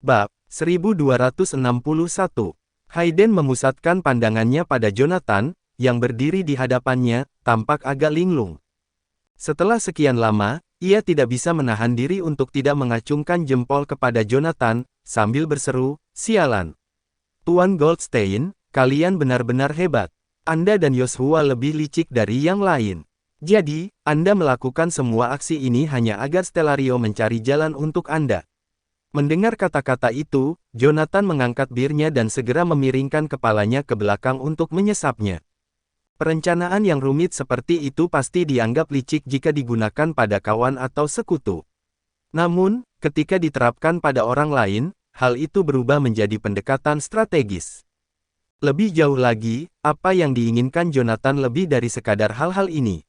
Bab 1261. Hayden memusatkan pandangannya pada Jonathan, yang berdiri di hadapannya, tampak agak linglung. Setelah sekian lama, ia tidak bisa menahan diri untuk tidak mengacungkan jempol kepada Jonathan, sambil berseru, "Sialan! Tuan Goldstein, kalian benar-benar hebat. Anda dan Joshua lebih licik dari yang lain. Jadi, Anda melakukan semua aksi ini hanya agar Stellario mencari jalan untuk Anda." Mendengar kata-kata itu, Jonathan mengangkat birnya dan segera memiringkan kepalanya ke belakang untuk menyesapnya. Perencanaan yang rumit seperti itu pasti dianggap licik jika digunakan pada kawan atau sekutu. Namun, ketika diterapkan pada orang lain, hal itu berubah menjadi pendekatan strategis. Lebih jauh lagi, apa yang diinginkan Jonathan lebih dari sekadar hal-hal ini.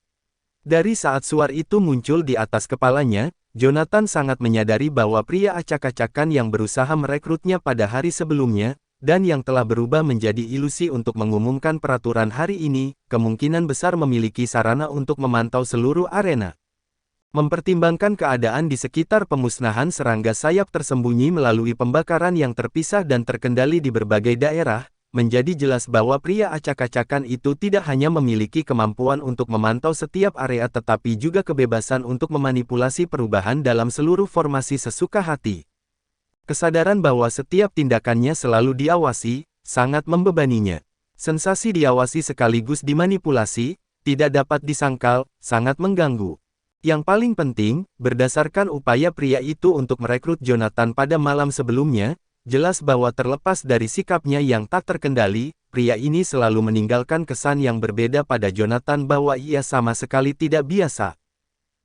Dari saat suar itu muncul di atas kepalanya, Jonathan sangat menyadari bahwa pria acak-acakan yang berusaha merekrutnya pada hari sebelumnya, dan yang telah berubah menjadi ilusi untuk mengumumkan peraturan hari ini, kemungkinan besar memiliki sarana untuk memantau seluruh arena. Mempertimbangkan keadaan di sekitar pemusnahan serangga sayap tersembunyi melalui pembakaran yang terpisah dan terkendali di berbagai daerah, menjadi jelas bahwa pria acak-acakan itu tidak hanya memiliki kemampuan untuk memantau setiap area tetapi juga kebebasan untuk memanipulasi perubahan dalam seluruh formasi sesuka hati. Kesadaran bahwa setiap tindakannya selalu diawasi, sangat membebaninya. Sensasi diawasi sekaligus dimanipulasi, tidak dapat disangkal, sangat mengganggu. Yang paling penting, berdasarkan upaya pria itu untuk merekrut Jonathan pada malam sebelumnya, jelas bahwa terlepas dari sikapnya yang tak terkendali, pria ini selalu meninggalkan kesan yang berbeda pada Jonathan bahwa ia sama sekali tidak biasa.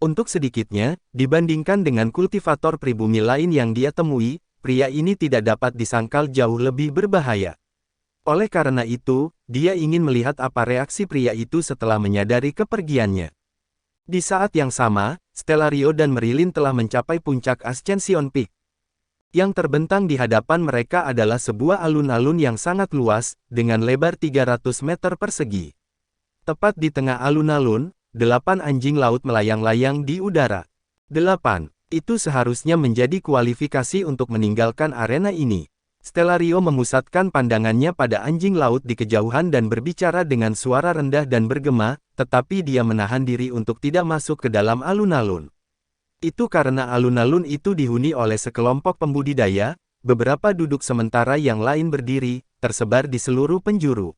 Untuk sedikitnya, dibandingkan dengan kultivator pribumi lain yang dia temui, pria ini tidak dapat disangkal jauh lebih berbahaya. Oleh karena itu, dia ingin melihat apa reaksi pria itu setelah menyadari kepergiannya. Di saat yang sama, Stellario dan Marilyn telah mencapai puncak Ascension Peak. Yang terbentang di hadapan mereka adalah sebuah alun-alun yang sangat luas, dengan lebar 300 meter persegi. Tepat di tengah alun-alun, 8 anjing laut melayang-layang di udara. 8. Itu seharusnya menjadi kualifikasi untuk meninggalkan arena ini. Stellario memusatkan pandangannya pada anjing laut di kejauhan dan berbicara dengan suara rendah dan bergema, tetapi dia menahan diri untuk tidak masuk ke dalam alun-alun. Itu karena alun-alun itu dihuni oleh sekelompok pembudidaya, beberapa duduk sementara yang lain berdiri, tersebar di seluruh penjuru.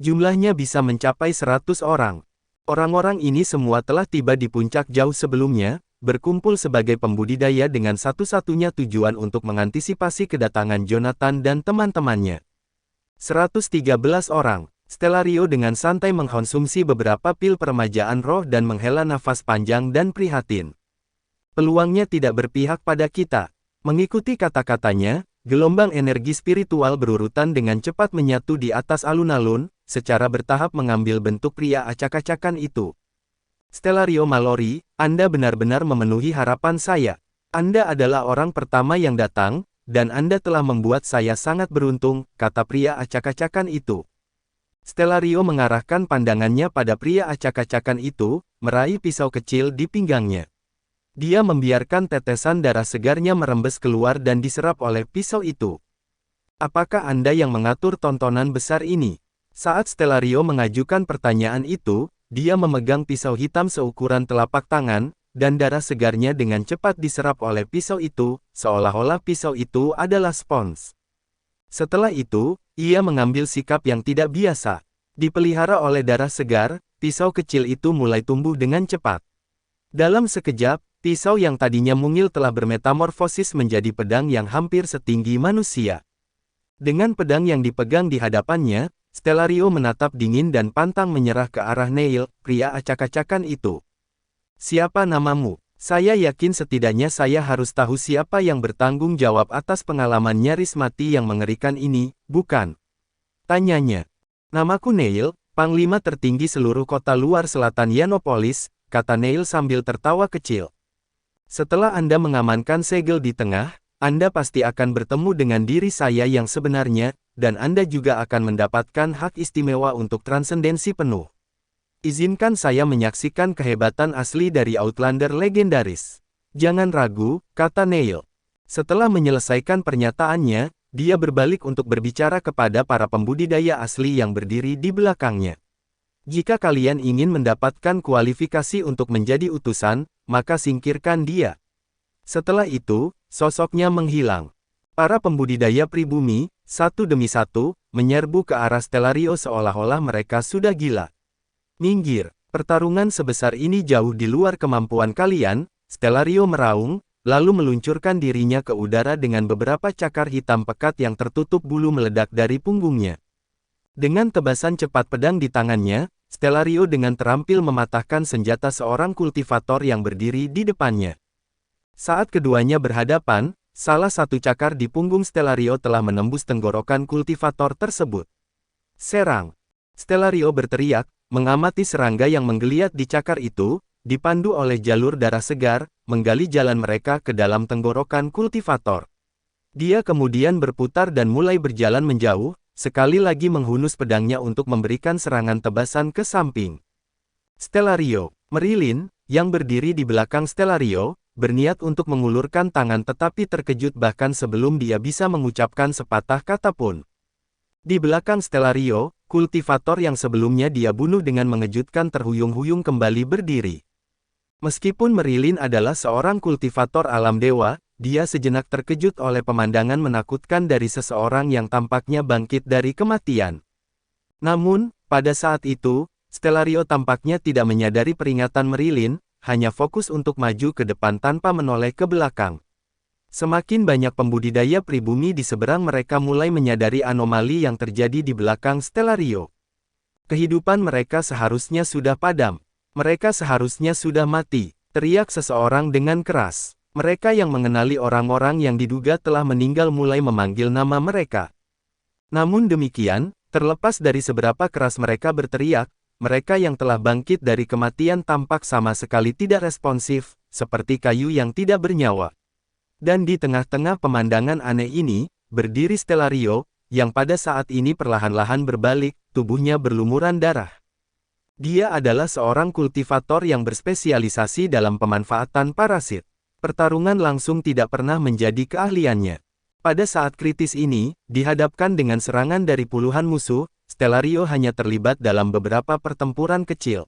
Jumlahnya bisa mencapai 100 orang. Orang-orang ini semua telah tiba di puncak jauh sebelumnya, berkumpul sebagai pembudidaya dengan satu-satunya tujuan untuk mengantisipasi kedatangan Jonathan dan teman-temannya. 113 orang. Stellario dengan santai mengkonsumsi beberapa pil peremajaan roh dan menghela nafas panjang dan prihatin. Peluangnya tidak berpihak pada kita. Mengikuti kata-katanya, gelombang energi spiritual berurutan dengan cepat menyatu di atas alun-alun, secara bertahap mengambil bentuk pria acak-acakan itu. Stellario Mallory, Anda benar-benar memenuhi harapan saya. Anda adalah orang pertama yang datang, dan Anda telah membuat saya sangat beruntung, kata pria acak-acakan itu. Stellario mengarahkan pandangannya pada pria acak-acakan itu, meraih pisau kecil di pinggangnya. Dia membiarkan tetesan darah segarnya merembes keluar dan diserap oleh pisau itu. Apakah Anda yang mengatur tontonan besar ini? Saat Stellario mengajukan pertanyaan itu, dia memegang pisau hitam seukuran telapak tangan, dan darah segarnya dengan cepat diserap oleh pisau itu, seolah-olah pisau itu adalah spons. Setelah itu, ia mengambil sikap yang tidak biasa. Dipelihara oleh darah segar, pisau kecil itu mulai tumbuh dengan cepat. Dalam sekejap, pisau yang tadinya mungil telah bermetamorfosis menjadi pedang yang hampir setinggi manusia. Dengan pedang yang dipegang di hadapannya, Stellario menatap dingin dan pantang menyerah ke arah Neil, pria acak-acakan itu. Siapa namamu? Saya yakin setidaknya saya harus tahu siapa yang bertanggung jawab atas pengalaman nyaris mati yang mengerikan ini, bukan? Tanyanya. Namaku Neil, Panglima tertinggi seluruh kota luar selatan Yanopolis, kata Neil sambil tertawa kecil. Setelah Anda mengamankan segel di tengah, Anda pasti akan bertemu dengan diri saya yang sebenarnya, dan Anda juga akan mendapatkan hak istimewa untuk transendensi penuh. Izinkan saya menyaksikan kehebatan asli dari Outlander legendaris. Jangan ragu, kata Neil. Setelah menyelesaikan pernyataannya, dia berbalik untuk berbicara kepada para pembudidaya asli yang berdiri di belakangnya. Jika kalian ingin mendapatkan kualifikasi untuk menjadi utusan, maka singkirkan dia. Setelah itu, sosoknya menghilang. Para pembudidaya pribumi, satu demi satu, menyerbu ke arah Stellario seolah-olah mereka sudah gila. Minggir, pertarungan sebesar ini jauh di luar kemampuan kalian, Stellario meraung, lalu meluncurkan dirinya ke udara dengan beberapa cakar hitam pekat yang tertutup bulu meledak dari punggungnya. Dengan tebasan cepat pedang di tangannya, Stellario dengan terampil mematahkan senjata seorang kultivator yang berdiri di depannya. Saat keduanya berhadapan, salah satu cakar di punggung Stellario telah menembus tenggorokan kultivator tersebut. Serang! Stellario berteriak, mengamati serangga yang menggeliat di cakar itu, dipandu oleh jalur darah segar, menggali jalan mereka ke dalam tenggorokan kultivator. Dia kemudian berputar dan mulai berjalan menjauh, sekali lagi menghunus pedangnya untuk memberikan serangan tebasan ke samping. Stellario, Merilin, yang berdiri di belakang Stellario, berniat untuk mengulurkan tangan tetapi terkejut bahkan sebelum dia bisa mengucapkan sepatah kata pun. Di belakang Stellario, kultivator yang sebelumnya dia bunuh dengan mengejutkan terhuyung-huyung kembali berdiri. Meskipun Merilin adalah seorang kultivator alam dewa, dia sejenak terkejut oleh pemandangan menakutkan dari seseorang yang tampaknya bangkit dari kematian. Namun, pada saat itu, Stellario tampaknya tidak menyadari peringatan Merilin, hanya fokus untuk maju ke depan tanpa menoleh ke belakang. Semakin banyak pembudidaya pribumi di seberang mereka mulai menyadari anomali yang terjadi di belakang Stellario. Kehidupan mereka seharusnya sudah padam. Mereka seharusnya sudah mati, teriak seseorang dengan keras. Mereka yang mengenali orang-orang yang diduga telah meninggal mulai memanggil nama mereka. Namun demikian, terlepas dari seberapa keras mereka berteriak, mereka yang telah bangkit dari kematian tampak sama sekali tidak responsif, seperti kayu yang tidak bernyawa. Dan di tengah-tengah pemandangan aneh ini, berdiri Stellario, yang pada saat ini perlahan-lahan berbalik, tubuhnya berlumuran darah. Dia adalah seorang kultivator yang berspesialisasi dalam pemanfaatan parasit. Pertarungan langsung tidak pernah menjadi keahliannya. Pada saat kritis ini, dihadapkan dengan serangan dari puluhan musuh, Stellario hanya terlibat dalam beberapa pertempuran kecil.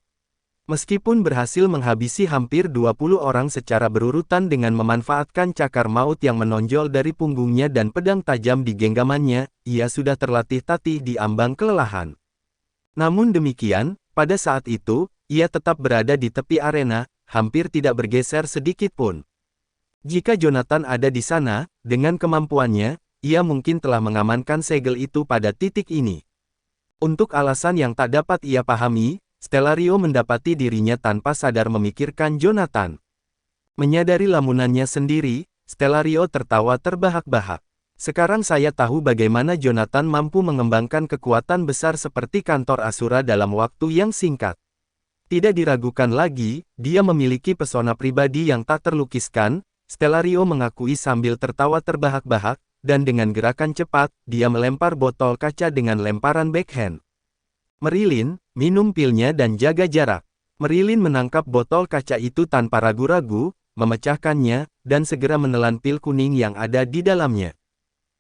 Meskipun berhasil menghabisi hampir 20 orang secara berurutan dengan memanfaatkan cakar maut yang menonjol dari punggungnya dan pedang tajam di genggamannya, ia sudah terlatih-tatih di ambang kelelahan. Namun demikian, pada saat itu, ia tetap berada di tepi arena, hampir tidak bergeser sedikit pun. Jika Jonathan ada di sana, dengan kemampuannya, ia mungkin telah mengamankan segel itu pada titik ini. Untuk alasan yang tak dapat ia pahami, Stellario mendapati dirinya tanpa sadar memikirkan Jonathan. Menyadari lamunannya sendiri, Stellario tertawa terbahak-bahak. Sekarang saya tahu bagaimana Jonathan mampu mengembangkan kekuatan besar seperti kantor Asura dalam waktu yang singkat. Tidak diragukan lagi, dia memiliki pesona pribadi yang tak terlukiskan, Stellario mengakui sambil tertawa terbahak-bahak, dan dengan gerakan cepat, dia melempar botol kaca dengan lemparan backhand. Merilin, minum pilnya dan jaga jarak. Merilin menangkap botol kaca itu tanpa ragu-ragu, memecahkannya, dan segera menelan pil kuning yang ada di dalamnya.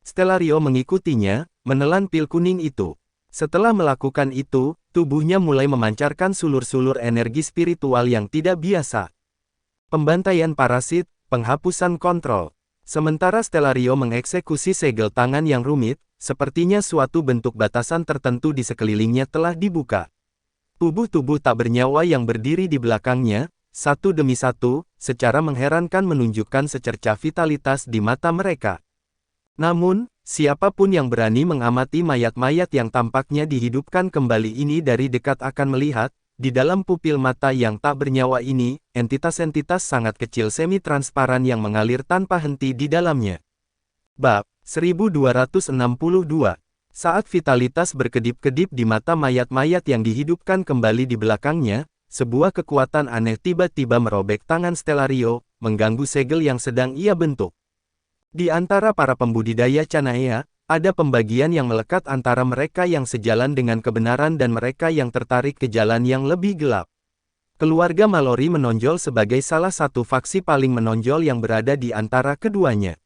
Stellario mengikutinya, menelan pil kuning itu. Setelah melakukan itu, tubuhnya mulai memancarkan sulur-sulur energi spiritual yang tidak biasa. Pembantaian parasit, penghapusan kontrol. Sementara Stellario mengeksekusi segel tangan yang rumit, sepertinya suatu bentuk batasan tertentu di sekelilingnya telah dibuka. Tubuh-tubuh tak bernyawa yang berdiri di belakangnya, satu demi satu, secara mengherankan menunjukkan secercah vitalitas di mata mereka. Namun, siapapun yang berani mengamati mayat-mayat yang tampaknya dihidupkan kembali ini dari dekat akan melihat, di dalam pupil mata yang tak bernyawa ini, entitas-entitas sangat kecil semi-transparan yang mengalir tanpa henti di dalamnya. Bab 1262. Saat vitalitas berkedip-kedip di mata mayat-mayat yang dihidupkan kembali di belakangnya, sebuah kekuatan aneh tiba-tiba merobek tangan Stellario, mengganggu segel yang sedang ia bentuk. Di antara para pembudidaya Canaya, ada pembagian yang melekat antara mereka yang sejalan dengan kebenaran dan mereka yang tertarik ke jalan yang lebih gelap. Keluarga Mallory menonjol sebagai salah satu faksi paling menonjol yang berada di antara keduanya.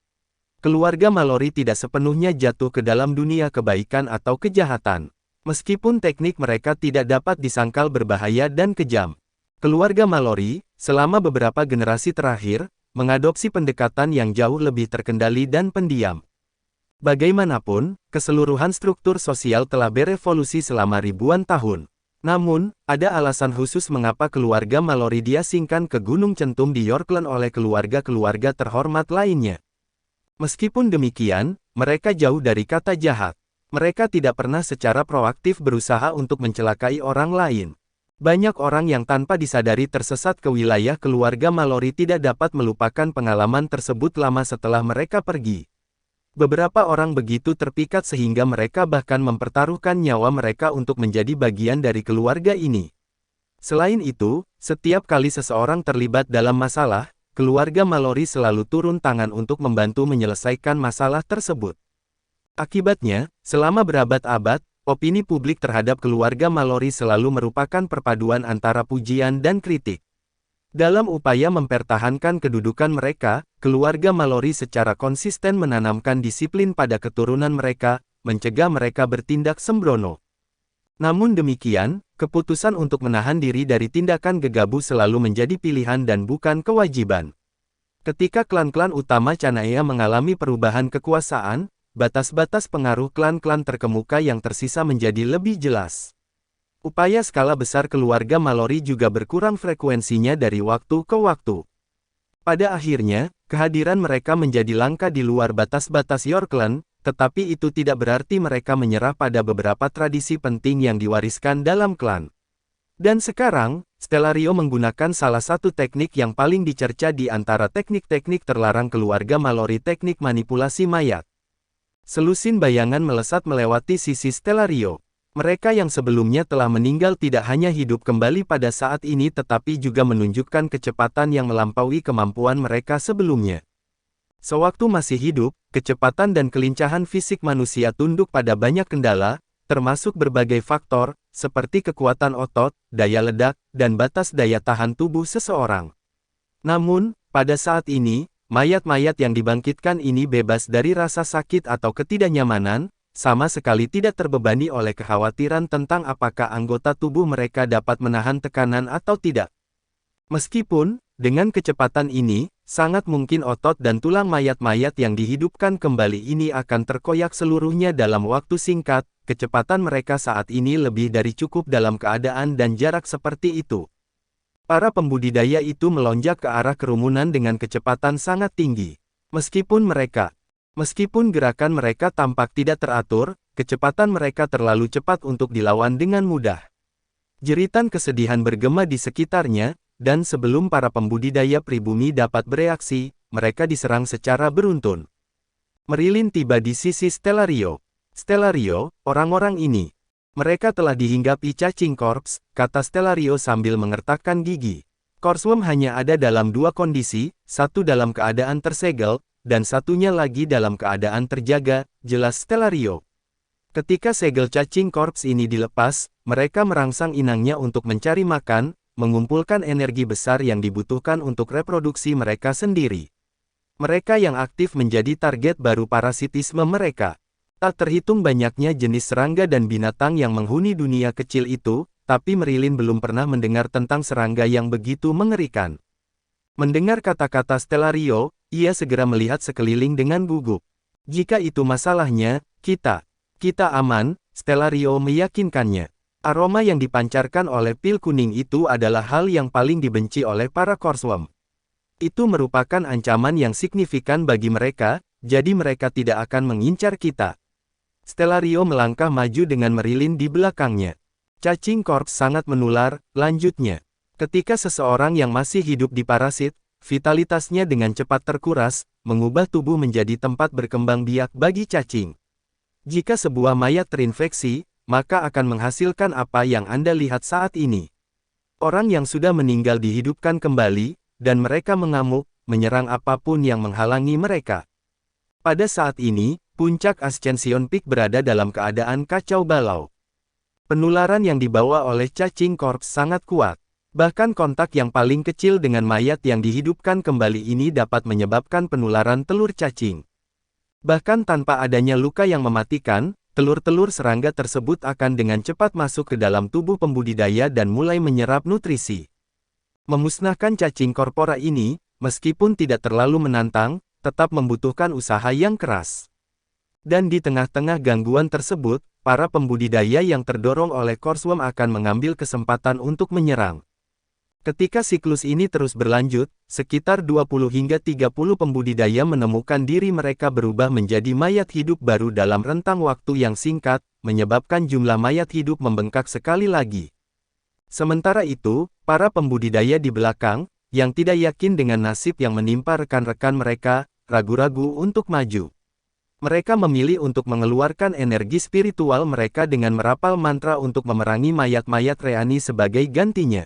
Keluarga Mallory tidak sepenuhnya jatuh ke dalam dunia kebaikan atau kejahatan. Meskipun teknik mereka tidak dapat disangkal berbahaya dan kejam. Keluarga Mallory, selama beberapa generasi terakhir, mengadopsi pendekatan yang jauh lebih terkendali dan pendiam. Bagaimanapun, keseluruhan struktur sosial telah berevolusi selama ribuan tahun. Namun, ada alasan khusus mengapa keluarga Mallory diasingkan ke Gunung Centum di Yorkland oleh keluarga-keluarga terhormat lainnya. Meskipun demikian, mereka jauh dari kata jahat. Mereka tidak pernah secara proaktif berusaha untuk mencelakai orang lain. Banyak orang yang tanpa disadari tersesat ke wilayah keluarga Mallory tidak dapat melupakan pengalaman tersebut lama setelah mereka pergi. Beberapa orang begitu terpikat sehingga mereka bahkan mempertaruhkan nyawa mereka untuk menjadi bagian dari keluarga ini. Selain itu, setiap kali seseorang terlibat dalam masalah, keluarga Mallory selalu turun tangan untuk membantu menyelesaikan masalah tersebut. Akibatnya, selama berabad-abad, opini publik terhadap keluarga Mallory selalu merupakan perpaduan antara pujian dan kritik. Dalam upaya mempertahankan kedudukan mereka, keluarga Mallory secara konsisten menanamkan disiplin pada keturunan mereka, mencegah mereka bertindak sembrono. Namun demikian, keputusan untuk menahan diri dari tindakan gegabah selalu menjadi pilihan dan bukan kewajiban. Ketika klan-klan utama Canaya mengalami perubahan kekuasaan, batas-batas pengaruh klan-klan terkemuka yang tersisa menjadi lebih jelas. Upaya skala besar keluarga Mallory juga berkurang frekuensinya dari waktu ke waktu. Pada akhirnya, kehadiran mereka menjadi langka di luar batas-batas Yorkland, tetapi itu tidak berarti mereka menyerah pada beberapa tradisi penting yang diwariskan dalam klan. Dan sekarang, Stellario menggunakan salah satu teknik yang paling dicerca di antara teknik-teknik terlarang keluarga Mallory, teknik manipulasi mayat. Selusin bayangan melesat melewati sisi Stellario. Mereka yang sebelumnya telah meninggal tidak hanya hidup kembali pada saat ini tetapi juga menunjukkan kecepatan yang melampaui kemampuan mereka sebelumnya. Sewaktu masih hidup, kecepatan dan kelincahan fisik manusia tunduk pada banyak kendala, termasuk berbagai faktor, seperti kekuatan otot, daya ledak, dan batas daya tahan tubuh seseorang. Namun, pada saat ini, mayat-mayat yang dibangkitkan ini bebas dari rasa sakit atau ketidaknyamanan, sama sekali tidak terbebani oleh kekhawatiran tentang apakah anggota tubuh mereka dapat menahan tekanan atau tidak. Meskipun, dengan kecepatan ini, sangat mungkin otot dan tulang mayat-mayat yang dihidupkan kembali ini akan terkoyak seluruhnya dalam waktu singkat, kecepatan mereka saat ini lebih dari cukup dalam keadaan dan jarak seperti itu. Para pembudidaya itu melonjak ke arah kerumunan dengan kecepatan sangat tinggi. Meskipun gerakan mereka tampak tidak teratur, kecepatan mereka terlalu cepat untuk dilawan dengan mudah. Jeritan kesedihan bergema di sekitarnya, dan sebelum para pembudidaya pribumi dapat bereaksi, mereka diserang secara beruntun. Merilin tiba di sisi Stellario. Stellario, orang-orang ini. Mereka telah dihinggapi cacing korps, kata Stellario sambil mengertakkan gigi. Korsworm hanya ada dalam dua kondisi, satu dalam keadaan tersegel, dan satunya lagi dalam keadaan terjaga, jelas Stellario. Ketika segel cacing korps ini dilepas, mereka merangsang inangnya untuk mencari makan, mengumpulkan energi besar yang dibutuhkan untuk reproduksi mereka sendiri. Mereka yang aktif menjadi target baru parasitisme mereka. Tak terhitung banyaknya jenis serangga dan binatang yang menghuni dunia kecil itu, tapi Merilin belum pernah mendengar tentang serangga yang begitu mengerikan. Mendengar kata-kata Stellario, ia segera melihat sekeliling dengan gugup. Jika itu masalahnya, kita aman, Stellario meyakinkannya. Aroma yang dipancarkan oleh pil kuning itu adalah hal yang paling dibenci oleh para Korsworm. Itu merupakan ancaman yang signifikan bagi mereka, jadi mereka tidak akan mengincar kita. Stellario melangkah maju dengan Merilin di belakangnya. Cacing korps sangat menular, lanjutnya. Ketika seseorang yang masih hidup di parasit, vitalitasnya dengan cepat terkuras, mengubah tubuh menjadi tempat berkembang biak bagi cacing. Jika sebuah mayat terinfeksi, maka akan menghasilkan apa yang Anda lihat saat ini. Orang yang sudah meninggal dihidupkan kembali, dan mereka mengamuk, menyerang apapun yang menghalangi mereka. Pada saat ini, puncak Ascension Peak berada dalam keadaan kacau balau. Penularan yang dibawa oleh cacing korps sangat kuat. Bahkan kontak yang paling kecil dengan mayat yang dihidupkan kembali ini dapat menyebabkan penularan telur cacing. Bahkan tanpa adanya luka yang mematikan, telur-telur serangga tersebut akan dengan cepat masuk ke dalam tubuh pembudidaya dan mulai menyerap nutrisi. Memusnahkan cacing korpora ini, meskipun tidak terlalu menantang, tetap membutuhkan usaha yang keras. Dan di tengah-tengah gangguan tersebut, para pembudidaya yang terdorong oleh coarseworm akan mengambil kesempatan untuk menyerang. Ketika siklus ini terus berlanjut, sekitar 20 hingga 30 pembudidaya menemukan diri mereka berubah menjadi mayat hidup baru dalam rentang waktu yang singkat, menyebabkan jumlah mayat hidup membengkak sekali lagi. Sementara itu, para pembudidaya di belakang, yang tidak yakin dengan nasib yang menimpa rekan-rekan mereka, ragu-ragu untuk maju. Mereka memilih untuk mengeluarkan energi spiritual mereka dengan merapal mantra untuk memerangi mayat-mayat Reani sebagai gantinya.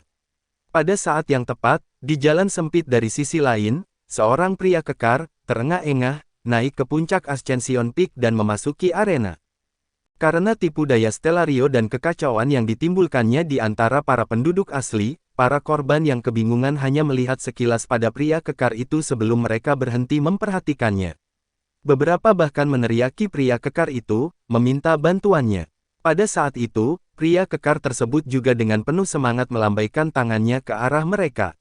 Pada saat yang tepat, di jalan sempit dari sisi lain, seorang pria kekar, terengah-engah, naik ke puncak Ascension Peak dan memasuki arena. Karena tipu daya Stellario dan kekacauan yang ditimbulkannya di antara para penduduk asli, para korban yang kebingungan hanya melihat sekilas pada pria kekar itu sebelum mereka berhenti memperhatikannya. Beberapa bahkan meneriaki pria kekar itu, meminta bantuannya. Pada saat itu, pria kekar tersebut juga dengan penuh semangat melambaikan tangannya ke arah mereka.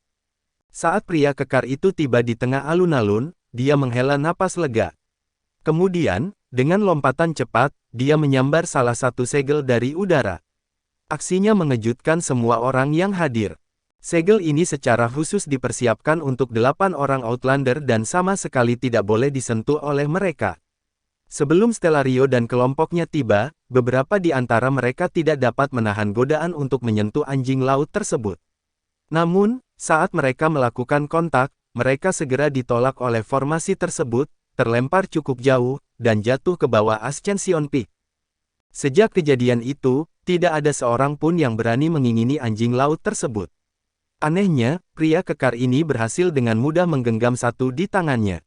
Saat pria kekar itu tiba di tengah alun-alun, dia menghela napas lega. Kemudian, dengan lompatan cepat, dia menyambar salah satu segel dari udara. Aksinya mengejutkan semua orang yang hadir. Segel ini secara khusus dipersiapkan untuk 8 orang Outlander dan sama sekali tidak boleh disentuh oleh mereka. Sebelum Stellario dan kelompoknya tiba, beberapa di antara mereka tidak dapat menahan godaan untuk menyentuh anjing laut tersebut. Namun, saat mereka melakukan kontak, mereka segera ditolak oleh formasi tersebut, terlempar cukup jauh, dan jatuh ke bawah Ascension Peak. Sejak kejadian itu, tidak ada seorang pun yang berani mengingini anjing laut tersebut. Anehnya, pria kekar ini berhasil dengan mudah menggenggam satu di tangannya.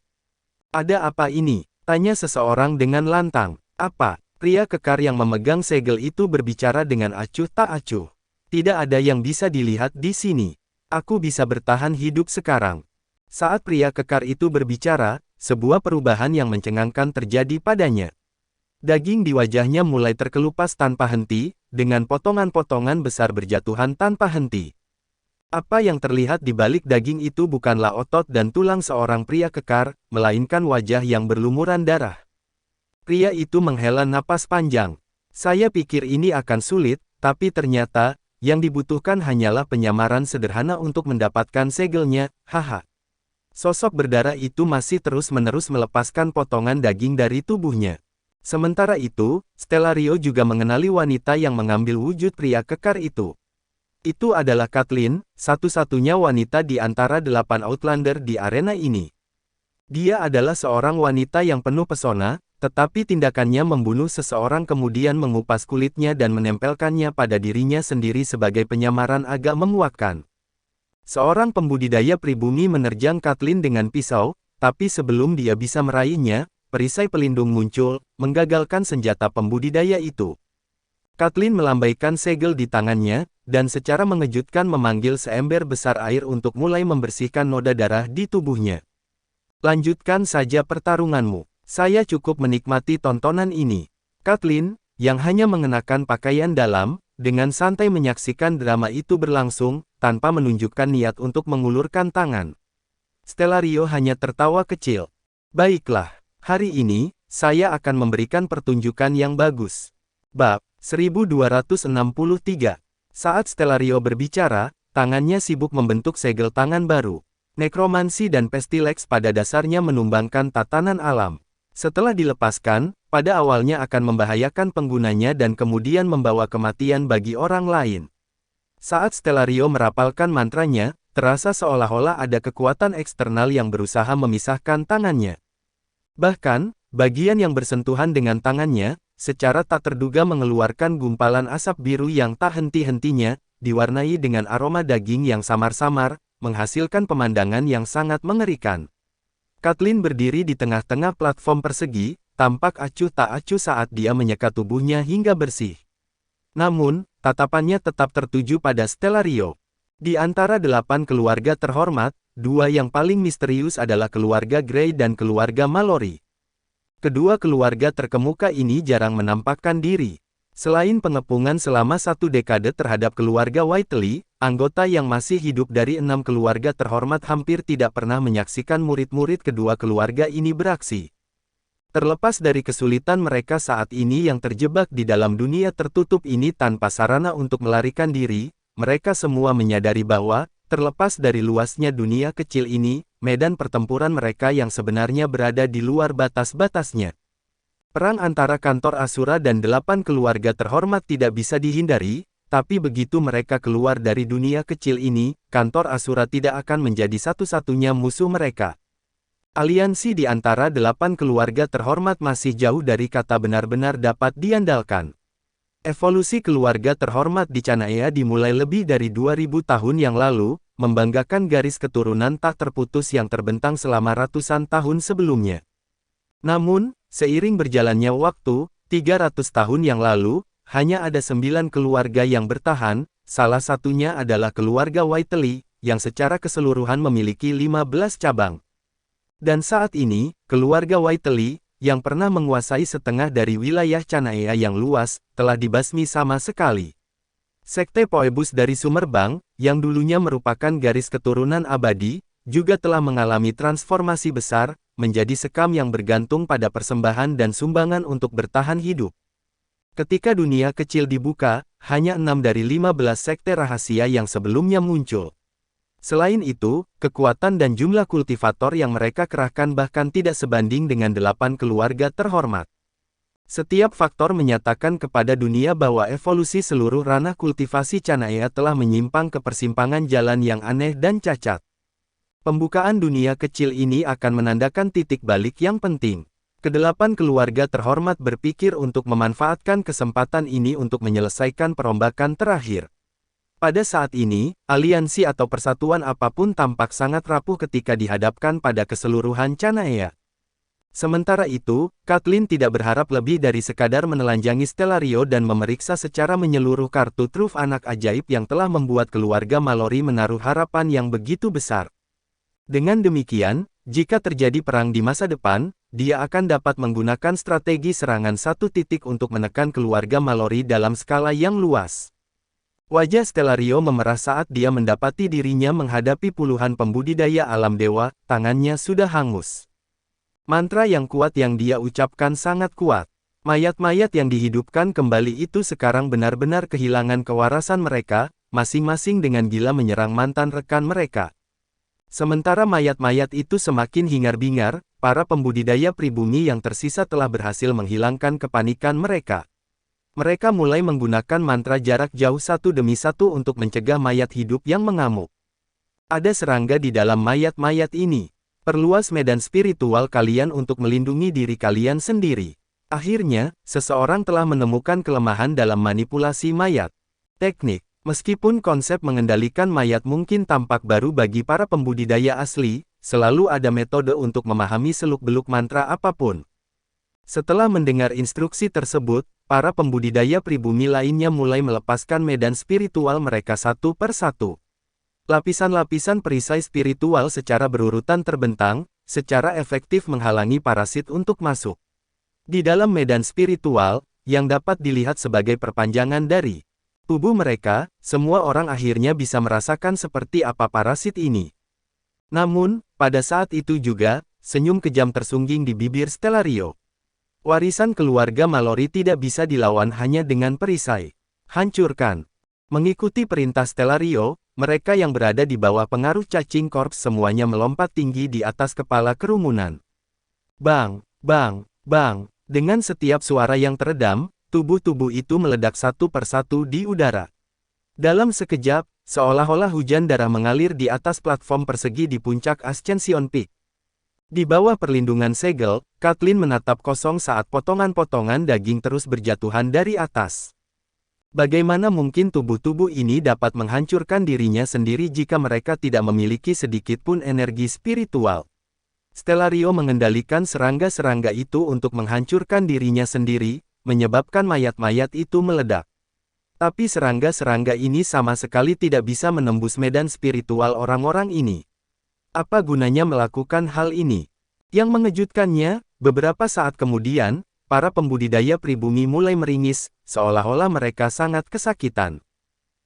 "Ada apa ini?" tanya seseorang dengan lantang. "Apa?" Pria kekar yang memegang segel itu berbicara dengan acuh tak acuh. "Tidak ada yang bisa dilihat di sini. Aku bisa bertahan hidup sekarang." Saat pria kekar itu berbicara, sebuah perubahan yang mencengangkan terjadi padanya. Daging di wajahnya mulai terkelupas tanpa henti, dengan potongan-potongan besar berjatuhan tanpa henti. Apa yang terlihat di balik daging itu bukanlah otot dan tulang seorang pria kekar, melainkan wajah yang berlumuran darah. Pria itu menghela napas panjang. "Saya pikir ini akan sulit, tapi ternyata, yang dibutuhkan hanyalah penyamaran sederhana untuk mendapatkan segelnya, haha." Sosok berdarah itu masih terus-menerus melepaskan potongan daging dari tubuhnya. Sementara itu, Stellario juga mengenali wanita yang mengambil wujud pria kekar itu. Itu adalah Kathleen, satu-satunya wanita di antara 8 Outlander di arena ini. Dia adalah seorang wanita yang penuh pesona, tetapi tindakannya membunuh seseorang kemudian mengupas kulitnya dan menempelkannya pada dirinya sendiri sebagai penyamaran agak menguatkan. Seorang pembudidaya pribumi menerjang Kathleen dengan pisau, tapi sebelum dia bisa meraihnya, perisai pelindung muncul, menggagalkan senjata pembudidaya itu. Kathleen melambaikan segel di tangannya, dan secara mengejutkan memanggil seember besar air untuk mulai membersihkan noda darah di tubuhnya. "Lanjutkan saja pertarunganmu. Saya cukup menikmati tontonan ini." Kathleen, yang hanya mengenakan pakaian dalam, dengan santai menyaksikan drama itu berlangsung, tanpa menunjukkan niat untuk mengulurkan tangan. Stellario hanya tertawa kecil. "Baiklah, hari ini, saya akan memberikan pertunjukan yang bagus." Bab 1263. Saat Stellario berbicara, tangannya sibuk membentuk segel tangan baru. Nekromansi dan Pestilex pada dasarnya menumbangkan tatanan alam. Setelah dilepaskan, pada awalnya akan membahayakan penggunanya dan kemudian membawa kematian bagi orang lain. Saat Stellario merapalkan mantranya, terasa seolah-olah ada kekuatan eksternal yang berusaha memisahkan tangannya. Bahkan, bagian yang bersentuhan dengan tangannya, secara tak terduga mengeluarkan gumpalan asap biru yang tak henti-hentinya, diwarnai dengan aroma daging yang samar-samar, menghasilkan pemandangan yang sangat mengerikan. Kathleen berdiri di tengah-tengah platform persegi, tampak acuh tak acuh saat dia menyeka tubuhnya hingga bersih. Namun, tatapannya tetap tertuju pada Stellario. Di antara 8 keluarga terhormat, 2 yang paling misterius adalah keluarga Grey dan keluarga Mallory. Kedua keluarga terkemuka ini jarang menampakkan diri. Selain pengepungan selama 1 dekade terhadap keluarga Whiteley, anggota yang masih hidup dari 6 keluarga terhormat hampir tidak pernah menyaksikan murid-murid kedua keluarga ini beraksi. Terlepas dari kesulitan mereka saat ini yang terjebak di dalam dunia tertutup ini tanpa sarana untuk melarikan diri, mereka semua menyadari bahwa, terlepas dari luasnya dunia kecil ini, medan pertempuran mereka yang sebenarnya berada di luar batas-batasnya. Perang antara kantor Asura dan 8 keluarga terhormat tidak bisa dihindari, tapi begitu mereka keluar dari dunia kecil ini, kantor Asura tidak akan menjadi satu-satunya musuh mereka. Aliansi di antara 8 keluarga terhormat masih jauh dari kata benar-benar dapat diandalkan. Evolusi keluarga terhormat di Canaya dimulai lebih dari 2000 tahun yang lalu, membanggakan garis keturunan tak terputus yang terbentang selama ratusan tahun sebelumnya. Namun, seiring berjalannya waktu, 300 tahun yang lalu, hanya ada 9 keluarga yang bertahan, salah satunya adalah keluarga Whiteley, yang secara keseluruhan memiliki 15 cabang. Dan saat ini, keluarga Whiteley, yang pernah menguasai setengah dari wilayah Canaya yang luas, telah dibasmi sama sekali. Sekte Phoebus dari Summerbang, yang dulunya merupakan garis keturunan abadi, juga telah mengalami transformasi besar, menjadi sekam yang bergantung pada persembahan dan sumbangan untuk bertahan hidup. Ketika dunia kecil dibuka, hanya 6 dari 15 sekte rahasia yang sebelumnya muncul. Selain itu, kekuatan dan jumlah kultivator yang mereka kerahkan bahkan tidak sebanding dengan 8 keluarga terhormat. Setiap faktor menyatakan kepada dunia bahwa evolusi seluruh ranah kultivasi Canaya telah menyimpang ke persimpangan jalan yang aneh dan cacat. Pembukaan dunia kecil ini akan menandakan titik balik yang penting. Kedelapan keluarga terhormat berpikir untuk memanfaatkan kesempatan ini untuk menyelesaikan perombakan terakhir. Pada saat ini, aliansi atau persatuan apapun tampak sangat rapuh ketika dihadapkan pada keseluruhan Canaya. Sementara itu, Kathleen tidak berharap lebih dari sekadar menelanjangi Stellario dan memeriksa secara menyeluruh kartu truf anak ajaib yang telah membuat keluarga Mallory menaruh harapan yang begitu besar. Dengan demikian, jika terjadi perang di masa depan, dia akan dapat menggunakan strategi serangan satu titik untuk menekan keluarga Mallory dalam skala yang luas. Wajah Stellario memerah saat dia mendapati dirinya menghadapi puluhan pembudidaya alam dewa, tangannya sudah hangus. Mantra yang kuat yang dia ucapkan sangat kuat. Mayat-mayat yang dihidupkan kembali itu sekarang benar-benar kehilangan kewarasan mereka, masing-masing dengan gila menyerang mantan rekan mereka. Sementara mayat-mayat itu semakin hingar-bingar, para pembudidaya pribumi yang tersisa telah berhasil menghilangkan kepanikan mereka. Mereka mulai menggunakan mantra jarak jauh satu demi satu untuk mencegah mayat hidup yang mengamuk. Ada serangga di dalam mayat-mayat ini. Perluas medan spiritual kalian untuk melindungi diri kalian sendiri. Akhirnya, seseorang telah menemukan kelemahan dalam manipulasi mayat. Teknik. Meskipun konsep mengendalikan mayat mungkin tampak baru bagi para pembudidaya asli, selalu ada metode untuk memahami seluk-beluk mantra apapun. Setelah mendengar instruksi tersebut, para pembudidaya pribumi lainnya mulai melepaskan medan spiritual mereka satu per satu. Lapisan-lapisan perisai spiritual secara berurutan terbentang, secara efektif menghalangi parasit untuk masuk. Di dalam medan spiritual, yang dapat dilihat sebagai perpanjangan dari tubuh mereka, semua orang akhirnya bisa merasakan seperti apa parasit ini. Namun, pada saat itu juga, senyum kejam tersungging di bibir Stellario. Warisan keluarga Mallory tidak bisa dilawan hanya dengan perisai. Hancurkan. Mengikuti perintah Stellario, mereka yang berada di bawah pengaruh cacing korps semuanya melompat tinggi di atas kepala kerumunan. Bang, bang, bang. Dengan setiap suara yang teredam, tubuh-tubuh itu meledak satu persatu di udara. Dalam sekejap, seolah-olah hujan darah mengalir di atas platform persegi di puncak Ascension Peak. Di bawah perlindungan segel, Kathleen menatap kosong saat potongan-potongan daging terus berjatuhan dari atas. Bagaimana mungkin tubuh-tubuh ini dapat menghancurkan dirinya sendiri jika mereka tidak memiliki sedikit pun energi spiritual? Stellario mengendalikan serangga-serangga itu untuk menghancurkan dirinya sendiri, menyebabkan mayat-mayat itu meledak. Tapi serangga-serangga ini sama sekali tidak bisa menembus medan spiritual orang-orang ini. Apa gunanya melakukan hal ini? Yang mengejutkannya, Beberapa saat kemudian, para pembudidaya pribumi mulai meringis, seolah-olah mereka sangat kesakitan.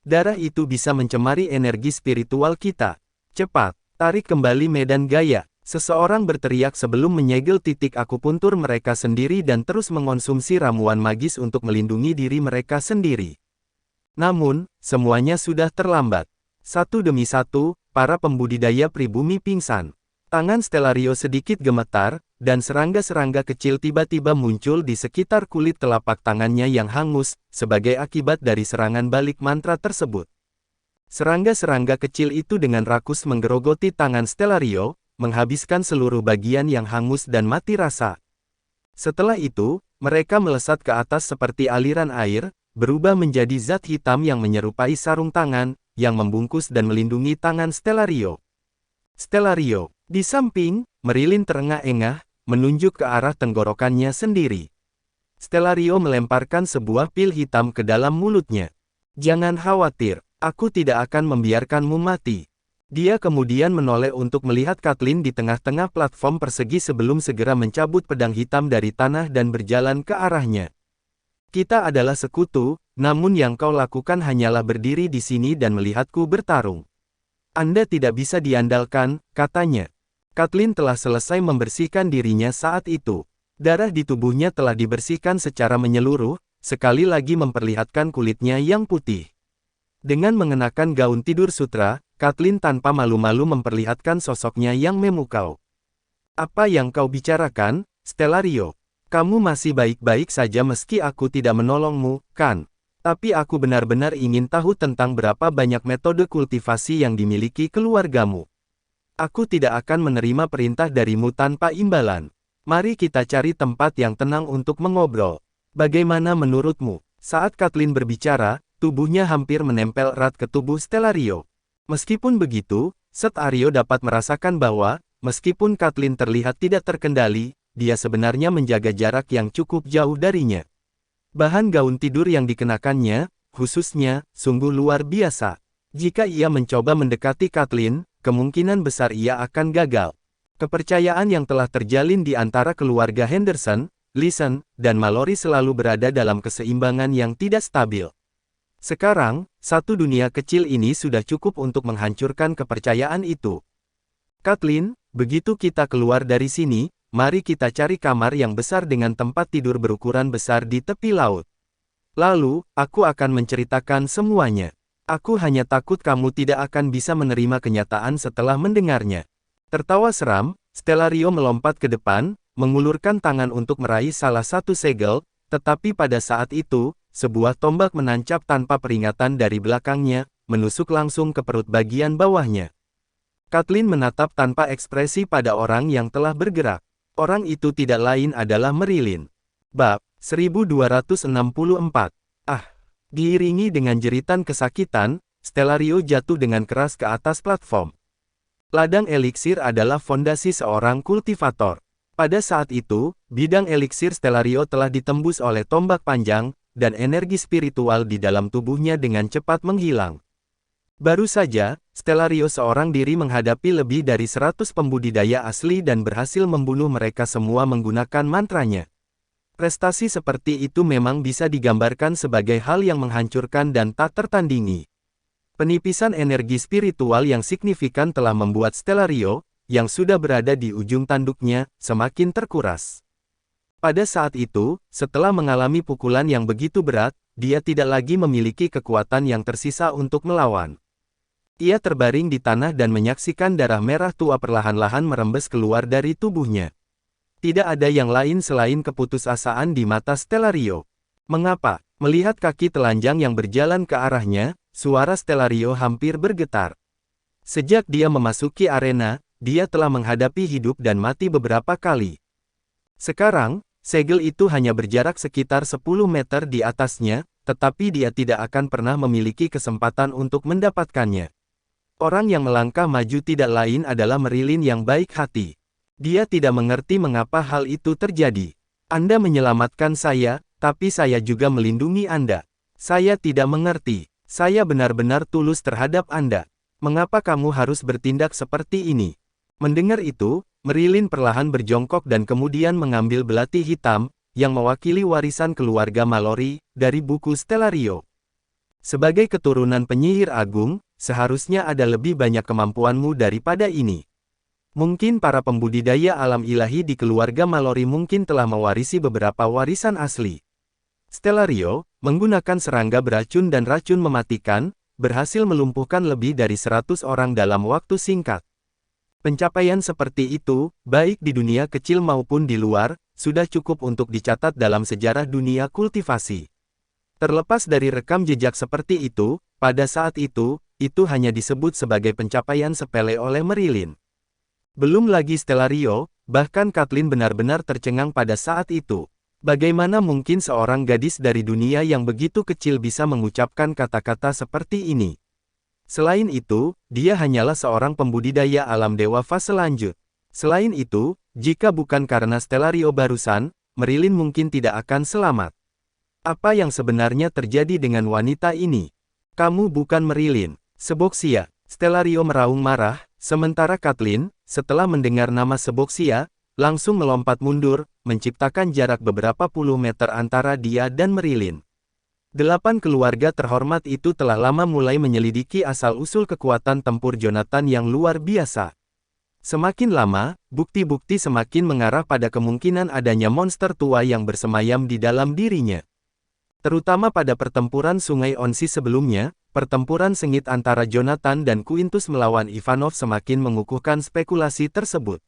Darah itu bisa mencemari energi spiritual kita. Cepat, tarik kembali medan gaya. Seseorang berteriak sebelum menyegel titik akupuntur mereka sendiri dan terus mengonsumsi ramuan magis untuk melindungi diri mereka sendiri. Namun, semuanya sudah terlambat. Satu demi satu, para pembudidaya pribumi pingsan. Tangan Stellario sedikit gemetar, dan serangga-serangga kecil tiba-tiba muncul di sekitar kulit telapak tangannya yang hangus, sebagai akibat dari serangan balik mantra tersebut. Serangga-serangga kecil itu dengan rakus menggerogoti tangan Stellario, menghabiskan seluruh bagian yang hangus dan mati rasa. Setelah itu, mereka melesat ke atas seperti aliran air, berubah menjadi zat hitam yang menyerupai sarung tangan, yang membungkus dan melindungi tangan Stellario. Stellario, di samping, Merilin terengah-engah, menunjuk ke arah tenggorokannya sendiri. Stellario melemparkan sebuah pil hitam ke dalam mulutnya. Jangan khawatir, aku tidak akan membiarkanmu mati. Dia kemudian menoleh untuk melihat Kathleen di tengah-tengah platform persegi sebelum segera mencabut pedang hitam dari tanah dan berjalan ke arahnya. Kita adalah sekutu, namun yang kau lakukan hanyalah berdiri di sini dan melihatku bertarung. Anda tidak bisa diandalkan, katanya. Kathleen telah selesai membersihkan dirinya saat itu. Darah di tubuhnya telah dibersihkan secara menyeluruh, sekali lagi memperlihatkan kulitnya yang putih. Dengan mengenakan gaun tidur sutra, Kathleen tanpa malu-malu memperlihatkan sosoknya yang memukau. Apa yang kau bicarakan, Stellario? Kamu masih baik-baik saja meski aku tidak menolongmu, kan? Tapi aku benar-benar ingin tahu tentang berapa banyak metode kultivasi yang dimiliki keluargamu. Aku tidak akan menerima perintah darimu tanpa imbalan. Mari kita cari tempat yang tenang untuk mengobrol. Bagaimana menurutmu? Saat Kathleen berbicara, tubuhnya hampir menempel erat ke tubuh Stellario. Meskipun begitu, Stellario dapat merasakan bahwa, meskipun Kathleen terlihat tidak terkendali, dia sebenarnya menjaga jarak yang cukup jauh darinya. Bahan gaun tidur yang dikenakannya, khususnya, sungguh luar biasa. Jika ia mencoba mendekati Kathleen, kemungkinan besar ia akan gagal. Kepercayaan yang telah terjalin di antara keluarga Henderson, Leeson, dan Mallory selalu berada dalam keseimbangan yang tidak stabil. Sekarang, satu dunia kecil ini sudah cukup untuk menghancurkan kepercayaan itu. Kathleen, begitu kita keluar dari sini, mari kita cari kamar yang besar dengan tempat tidur berukuran besar di tepi laut. Lalu, aku akan menceritakan semuanya. Aku hanya takut kamu tidak akan bisa menerima kenyataan setelah mendengarnya. Tertawa seram, Stellario melompat ke depan, mengulurkan tangan untuk meraih salah satu segel, tetapi pada saat itu, sebuah tombak menancap tanpa peringatan dari belakangnya, menusuk langsung ke perut bagian bawahnya. Kathleen menatap tanpa ekspresi pada orang yang telah bergerak. Orang itu tidak lain adalah Merilin. Bab 1264. Diiringi dengan jeritan kesakitan, Stellario jatuh dengan keras ke atas platform. Ladang eliksir adalah fondasi seorang kultivator. Pada saat itu, bidang eliksir Stellario telah ditembus oleh tombak panjang, dan energi spiritual di dalam tubuhnya dengan cepat menghilang. Baru saja, Stellario seorang diri menghadapi lebih dari 100 pembudidaya asli dan berhasil membunuh mereka semua menggunakan mantranya. Prestasi seperti itu memang bisa digambarkan sebagai hal yang menghancurkan dan tak tertandingi. Penipisan energi spiritual yang signifikan telah membuat Stellario, yang sudah berada di ujung tanduknya, semakin terkuras. Pada saat itu, setelah mengalami pukulan yang begitu berat, dia tidak lagi memiliki kekuatan yang tersisa untuk melawan. Ia terbaring di tanah dan menyaksikan darah merah tua perlahan-lahan merembes keluar dari tubuhnya. Tidak ada yang lain selain keputusasaan di mata Stellario. Mengapa? Melihat kaki telanjang yang berjalan ke arahnya, suara Stellario hampir bergetar. Sejak dia memasuki arena, dia telah menghadapi hidup dan mati beberapa kali. Sekarang, segel itu hanya berjarak sekitar 10 meter di atasnya, tetapi dia tidak akan pernah memiliki kesempatan untuk mendapatkannya. Orang yang melangkah maju tidak lain adalah Merilin yang baik hati. Dia tidak mengerti mengapa hal itu terjadi. Anda menyelamatkan saya, tapi saya juga melindungi Anda. Saya tidak mengerti. Saya benar-benar tulus terhadap Anda. Mengapa kamu harus bertindak seperti ini? Mendengar itu, Marilyn perlahan berjongkok dan kemudian mengambil belati hitam, yang mewakili warisan keluarga Mallory, dari buku Stellario. Sebagai keturunan penyihir agung, seharusnya ada lebih banyak kemampuanmu daripada ini. Mungkin para pembudidaya alam ilahi di keluarga Mallory mungkin telah mewarisi beberapa warisan asli. Stellario, menggunakan serangga beracun dan racun mematikan, berhasil melumpuhkan lebih dari 100 orang dalam waktu singkat. Pencapaian seperti itu, baik di dunia kecil maupun di luar, sudah cukup untuk dicatat dalam sejarah dunia kultivasi. Terlepas dari rekam jejak seperti itu, pada saat itu hanya disebut sebagai pencapaian sepele oleh Marilyn. Belum lagi Stellario, bahkan Kathleen benar-benar tercengang pada saat itu. Bagaimana mungkin seorang gadis dari dunia yang begitu kecil bisa mengucapkan kata-kata seperti ini? Selain itu, dia hanyalah seorang pembudidaya alam dewa fase lanjut. Selain itu, jika bukan karena Stellario barusan, Marilyn mungkin tidak akan selamat. Apa yang sebenarnya terjadi dengan wanita ini? Kamu bukan Marilyn. Seboxia. Stellario meraung marah, sementara Kathleen, setelah mendengar nama Seboxia, langsung melompat mundur, menciptakan jarak beberapa puluh meter antara dia dan Marilyn. 8 keluarga terhormat itu telah lama mulai menyelidiki asal-usul kekuatan tempur Jonathan yang luar biasa. Semakin lama, bukti-bukti semakin mengarah pada kemungkinan adanya monster tua yang bersemayam di dalam dirinya. Terutama pada pertempuran Sungai Onsi sebelumnya, pertempuran sengit antara Jonathan dan Quintus melawan Ivanov semakin mengukuhkan spekulasi tersebut.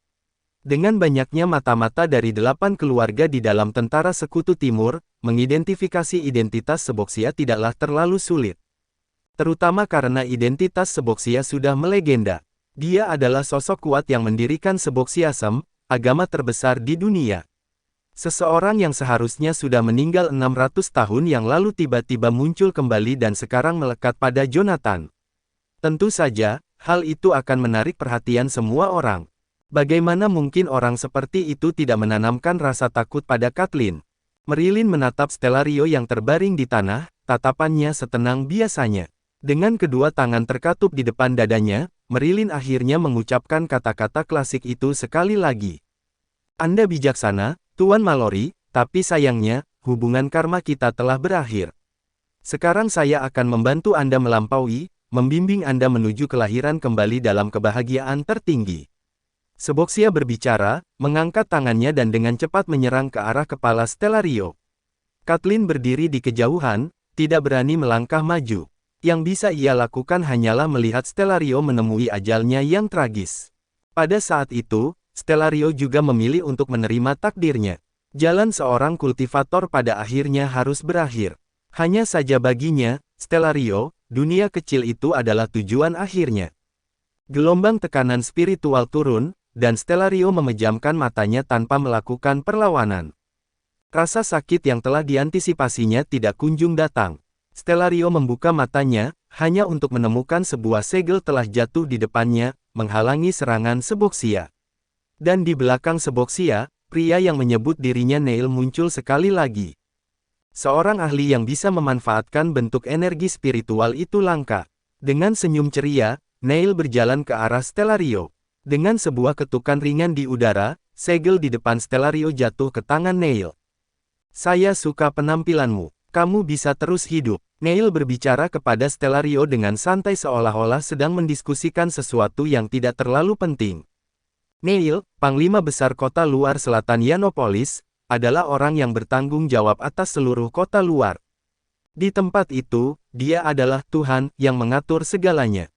Dengan banyaknya mata-mata dari 8 keluarga di dalam tentara Sekutu Timur, mengidentifikasi identitas Seboxia tidaklah terlalu sulit. Terutama karena identitas Seboxia sudah melegenda. Dia adalah sosok kuat yang mendirikan Seboxiasm, agama terbesar di dunia. Seseorang yang seharusnya sudah meninggal 600 tahun yang lalu tiba-tiba muncul kembali dan sekarang melekat pada Jonathan. Tentu saja, hal itu akan menarik perhatian semua orang. Bagaimana mungkin orang seperti itu tidak menanamkan rasa takut pada Kathleen? Marilyn menatap Stellario yang terbaring di tanah, tatapannya setenang biasanya. Dengan kedua tangan terkatup di depan dadanya, Marilyn akhirnya mengucapkan kata-kata klasik itu sekali lagi. Anda bijaksana, Tuan Mallory, tapi sayangnya, hubungan karma kita telah berakhir. Sekarang saya akan membantu Anda melampaui, membimbing Anda menuju kelahiran kembali dalam kebahagiaan tertinggi. Seboxia berbicara, mengangkat tangannya dan dengan cepat menyerang ke arah kepala Stellario. Kathleen berdiri di kejauhan, tidak berani melangkah maju. Yang bisa ia lakukan hanyalah melihat Stellario menemui ajalnya yang tragis. Pada saat itu, Stellario juga memilih untuk menerima takdirnya. Jalan seorang kultivator pada akhirnya harus berakhir. Hanya saja baginya, Stellario, dunia kecil itu adalah tujuan akhirnya. Gelombang tekanan spiritual turun, dan Stellario memejamkan matanya tanpa melakukan perlawanan. Rasa sakit yang telah diantisipasinya tidak kunjung datang. Stellario membuka matanya, hanya untuk menemukan sebuah segel telah jatuh di depannya, menghalangi serangan Seboxia. Dan di belakang Seboxia, pria yang menyebut dirinya Neil muncul sekali lagi. Seorang ahli yang bisa memanfaatkan bentuk energi spiritual itu langka. Dengan senyum ceria, Neil berjalan ke arah Stellario. Dengan sebuah ketukan ringan di udara, segel di depan Stellario jatuh ke tangan Neil. Saya suka penampilanmu. Kamu bisa terus hidup. Neil berbicara kepada Stellario dengan santai seolah-olah sedang mendiskusikan sesuatu yang tidak terlalu penting. Neil, Panglima Besar Kota Luar Selatan Yanopolis, adalah orang yang bertanggung jawab atas seluruh kota luar. Di tempat itu, dia adalah Tuhan yang mengatur segalanya.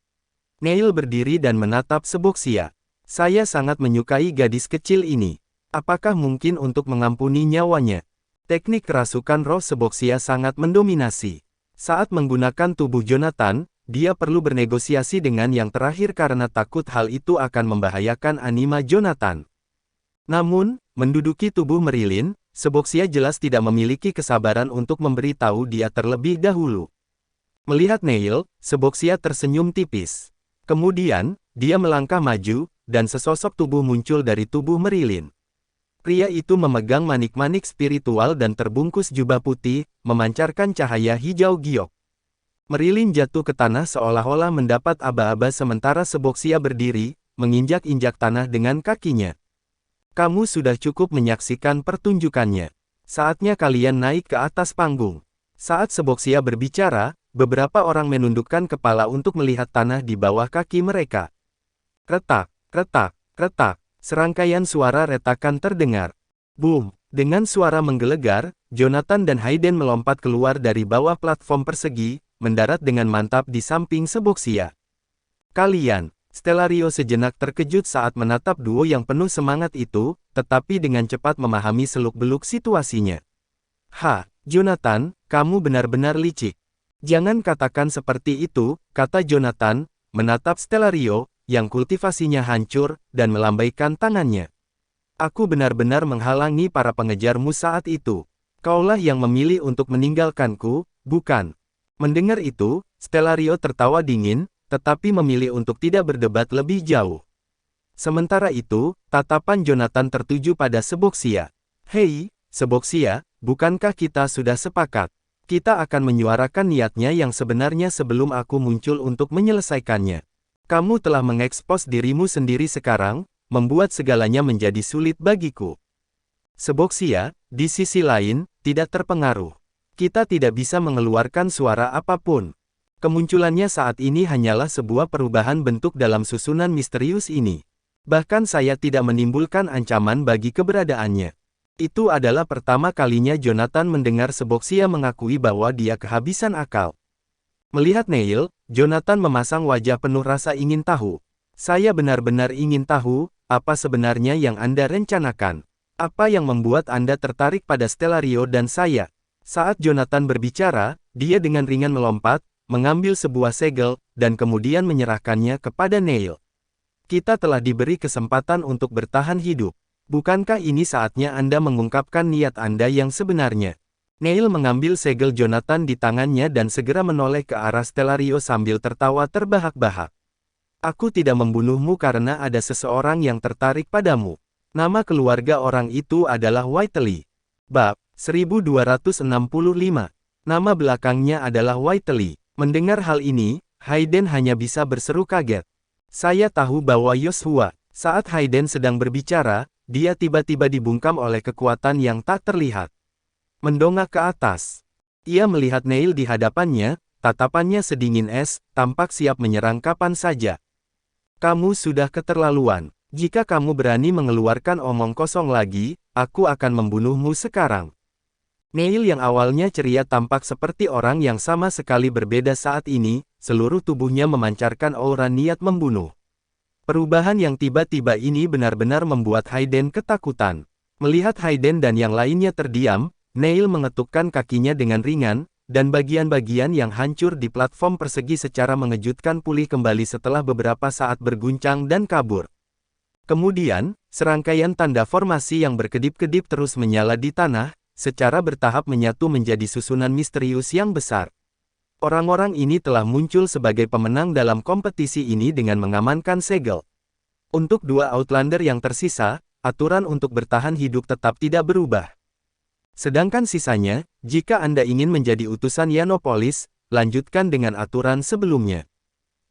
Neil berdiri dan menatap Seboxia. Saya sangat menyukai gadis kecil ini. Apakah mungkin untuk mengampuni nyawanya? Teknik kerasukan roh Seboxia sangat mendominasi. Saat menggunakan tubuh Jonathan, dia perlu bernegosiasi dengan yang terakhir karena takut hal itu akan membahayakan anima Jonathan. Namun, menduduki tubuh Marilyn, Seboxia jelas tidak memiliki kesabaran untuk memberitahu dia terlebih dahulu. Melihat Neil, Seboxia tersenyum tipis. Kemudian, dia melangkah maju, dan sesosok tubuh muncul dari tubuh Marilyn. Pria itu memegang manik-manik spiritual dan terbungkus jubah putih, memancarkan cahaya hijau giok. Marilyn jatuh ke tanah seolah-olah mendapat aba-aba sementara Seboxia berdiri, menginjak-injak tanah dengan kakinya. Kamu sudah cukup menyaksikan pertunjukannya. Saatnya kalian naik ke atas panggung. Saat Seboxia berbicara, beberapa orang menundukkan kepala untuk melihat tanah di bawah kaki mereka. Retak, retak, retak. Serangkaian suara retakan terdengar. Boom! Dengan suara menggelegar, Jonathan dan Hayden melompat keluar dari bawah platform persegi, mendarat dengan mantap di samping Seboxia. Kalian, Stellario sejenak terkejut saat menatap duo yang penuh semangat itu, tetapi dengan cepat memahami seluk-beluk situasinya. Jonathan, kamu benar-benar licik. Jangan katakan seperti itu, kata Jonathan, menatap Stellario, yang kultivasinya hancur, dan melambaikan tangannya. Aku benar-benar menghalangi para pengejarmu saat itu. Kaulah yang memilih untuk meninggalkanku, bukan? Mendengar itu, Stellario tertawa dingin, tetapi memilih untuk tidak berdebat lebih jauh. Sementara itu, tatapan Jonathan tertuju pada Seboxia. Hei, Seboxia, bukankah kita sudah sepakat? Kita akan menyuarakan niatnya yang sebenarnya sebelum aku muncul untuk menyelesaikannya. Kamu telah mengekspos dirimu sendiri sekarang, membuat segalanya menjadi sulit bagiku. Seboxia, di sisi lain, tidak terpengaruh. Kita tidak bisa mengeluarkan suara apapun. Kemunculannya saat ini hanyalah sebuah perubahan bentuk dalam susunan misterius ini. Bahkan saya tidak menimbulkan ancaman bagi keberadaannya. Itu adalah pertama kalinya Jonathan mendengar Seboxia mengakui bahwa dia kehabisan akal. Melihat Neil, Jonathan memasang wajah penuh rasa ingin tahu. Saya benar-benar ingin tahu, apa sebenarnya yang Anda rencanakan? Apa yang membuat Anda tertarik pada Stellario dan saya? Saat Jonathan berbicara, dia dengan ringan melompat, mengambil sebuah segel, dan kemudian menyerahkannya kepada Neil. Kita telah diberi kesempatan untuk bertahan hidup. Bukankah ini saatnya Anda mengungkapkan niat Anda yang sebenarnya? Neil mengambil segel Jonathan di tangannya dan segera menoleh ke arah Stellario sambil tertawa terbahak-bahak. Aku tidak membunuhmu karena ada seseorang yang tertarik padamu. Nama keluarga orang itu adalah Whiteley. Bab 1265. Nama belakangnya adalah Whiteley. Mendengar hal ini, Hayden hanya bisa berseru kaget. Saya tahu bahwa Yoshua, saat Hayden sedang berbicara, dia tiba-tiba dibungkam oleh kekuatan yang tak terlihat. Mendongak ke atas. Ia melihat Neil di hadapannya, tatapannya sedingin es, tampak siap menyerang kapan saja. Kamu sudah keterlaluan. Jika kamu berani mengeluarkan omong kosong lagi, aku akan membunuhmu sekarang. Neil yang awalnya ceria tampak seperti orang yang sama sekali berbeda saat ini, seluruh tubuhnya memancarkan aura niat membunuh. Perubahan yang tiba-tiba ini benar-benar membuat Hayden ketakutan. Melihat Hayden dan yang lainnya terdiam, Neil mengetukkan kakinya dengan ringan, dan bagian-bagian yang hancur di platform persegi secara mengejutkan pulih kembali setelah beberapa saat berguncang dan kabur. Kemudian, serangkaian tanda formasi yang berkedip-kedip terus menyala di tanah, secara bertahap menyatu menjadi susunan misterius yang besar. Orang-orang ini telah muncul sebagai pemenang dalam kompetisi ini dengan mengamankan segel. Untuk dua Outlander yang tersisa, aturan untuk bertahan hidup tetap tidak berubah. Sedangkan sisanya, jika Anda ingin menjadi utusan Yanopolis, lanjutkan dengan aturan sebelumnya.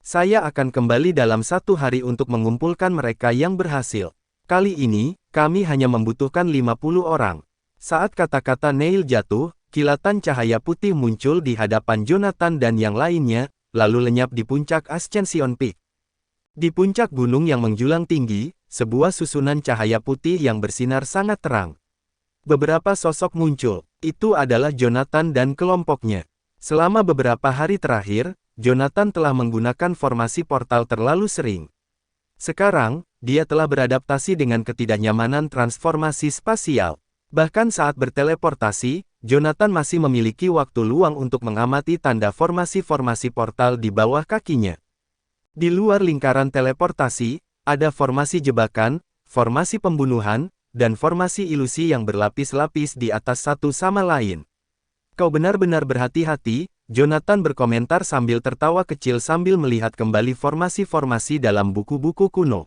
Saya akan kembali dalam 1 hari untuk mengumpulkan mereka yang berhasil. Kali ini, kami hanya membutuhkan 50 orang. Saat kata-kata Neil jatuh, kilatan cahaya putih muncul di hadapan Jonathan dan yang lainnya, lalu lenyap di puncak Ascension Peak. Di puncak gunung yang menjulang tinggi, sebuah susunan cahaya putih yang bersinar sangat terang. Beberapa sosok muncul, itu adalah Jonathan dan kelompoknya. Selama beberapa hari terakhir, Jonathan telah menggunakan formasi portal terlalu sering. Sekarang, dia telah beradaptasi dengan ketidaknyamanan transformasi spasial. Bahkan saat berteleportasi, Jonathan masih memiliki waktu luang untuk mengamati tanda formasi-formasi portal di bawah kakinya. Di luar lingkaran teleportasi, ada formasi jebakan, formasi pembunuhan, dan formasi ilusi yang berlapis-lapis di atas satu sama lain. Kau benar-benar berhati-hati, Jonathan berkomentar sambil tertawa kecil sambil melihat kembali formasi-formasi dalam buku-buku kuno.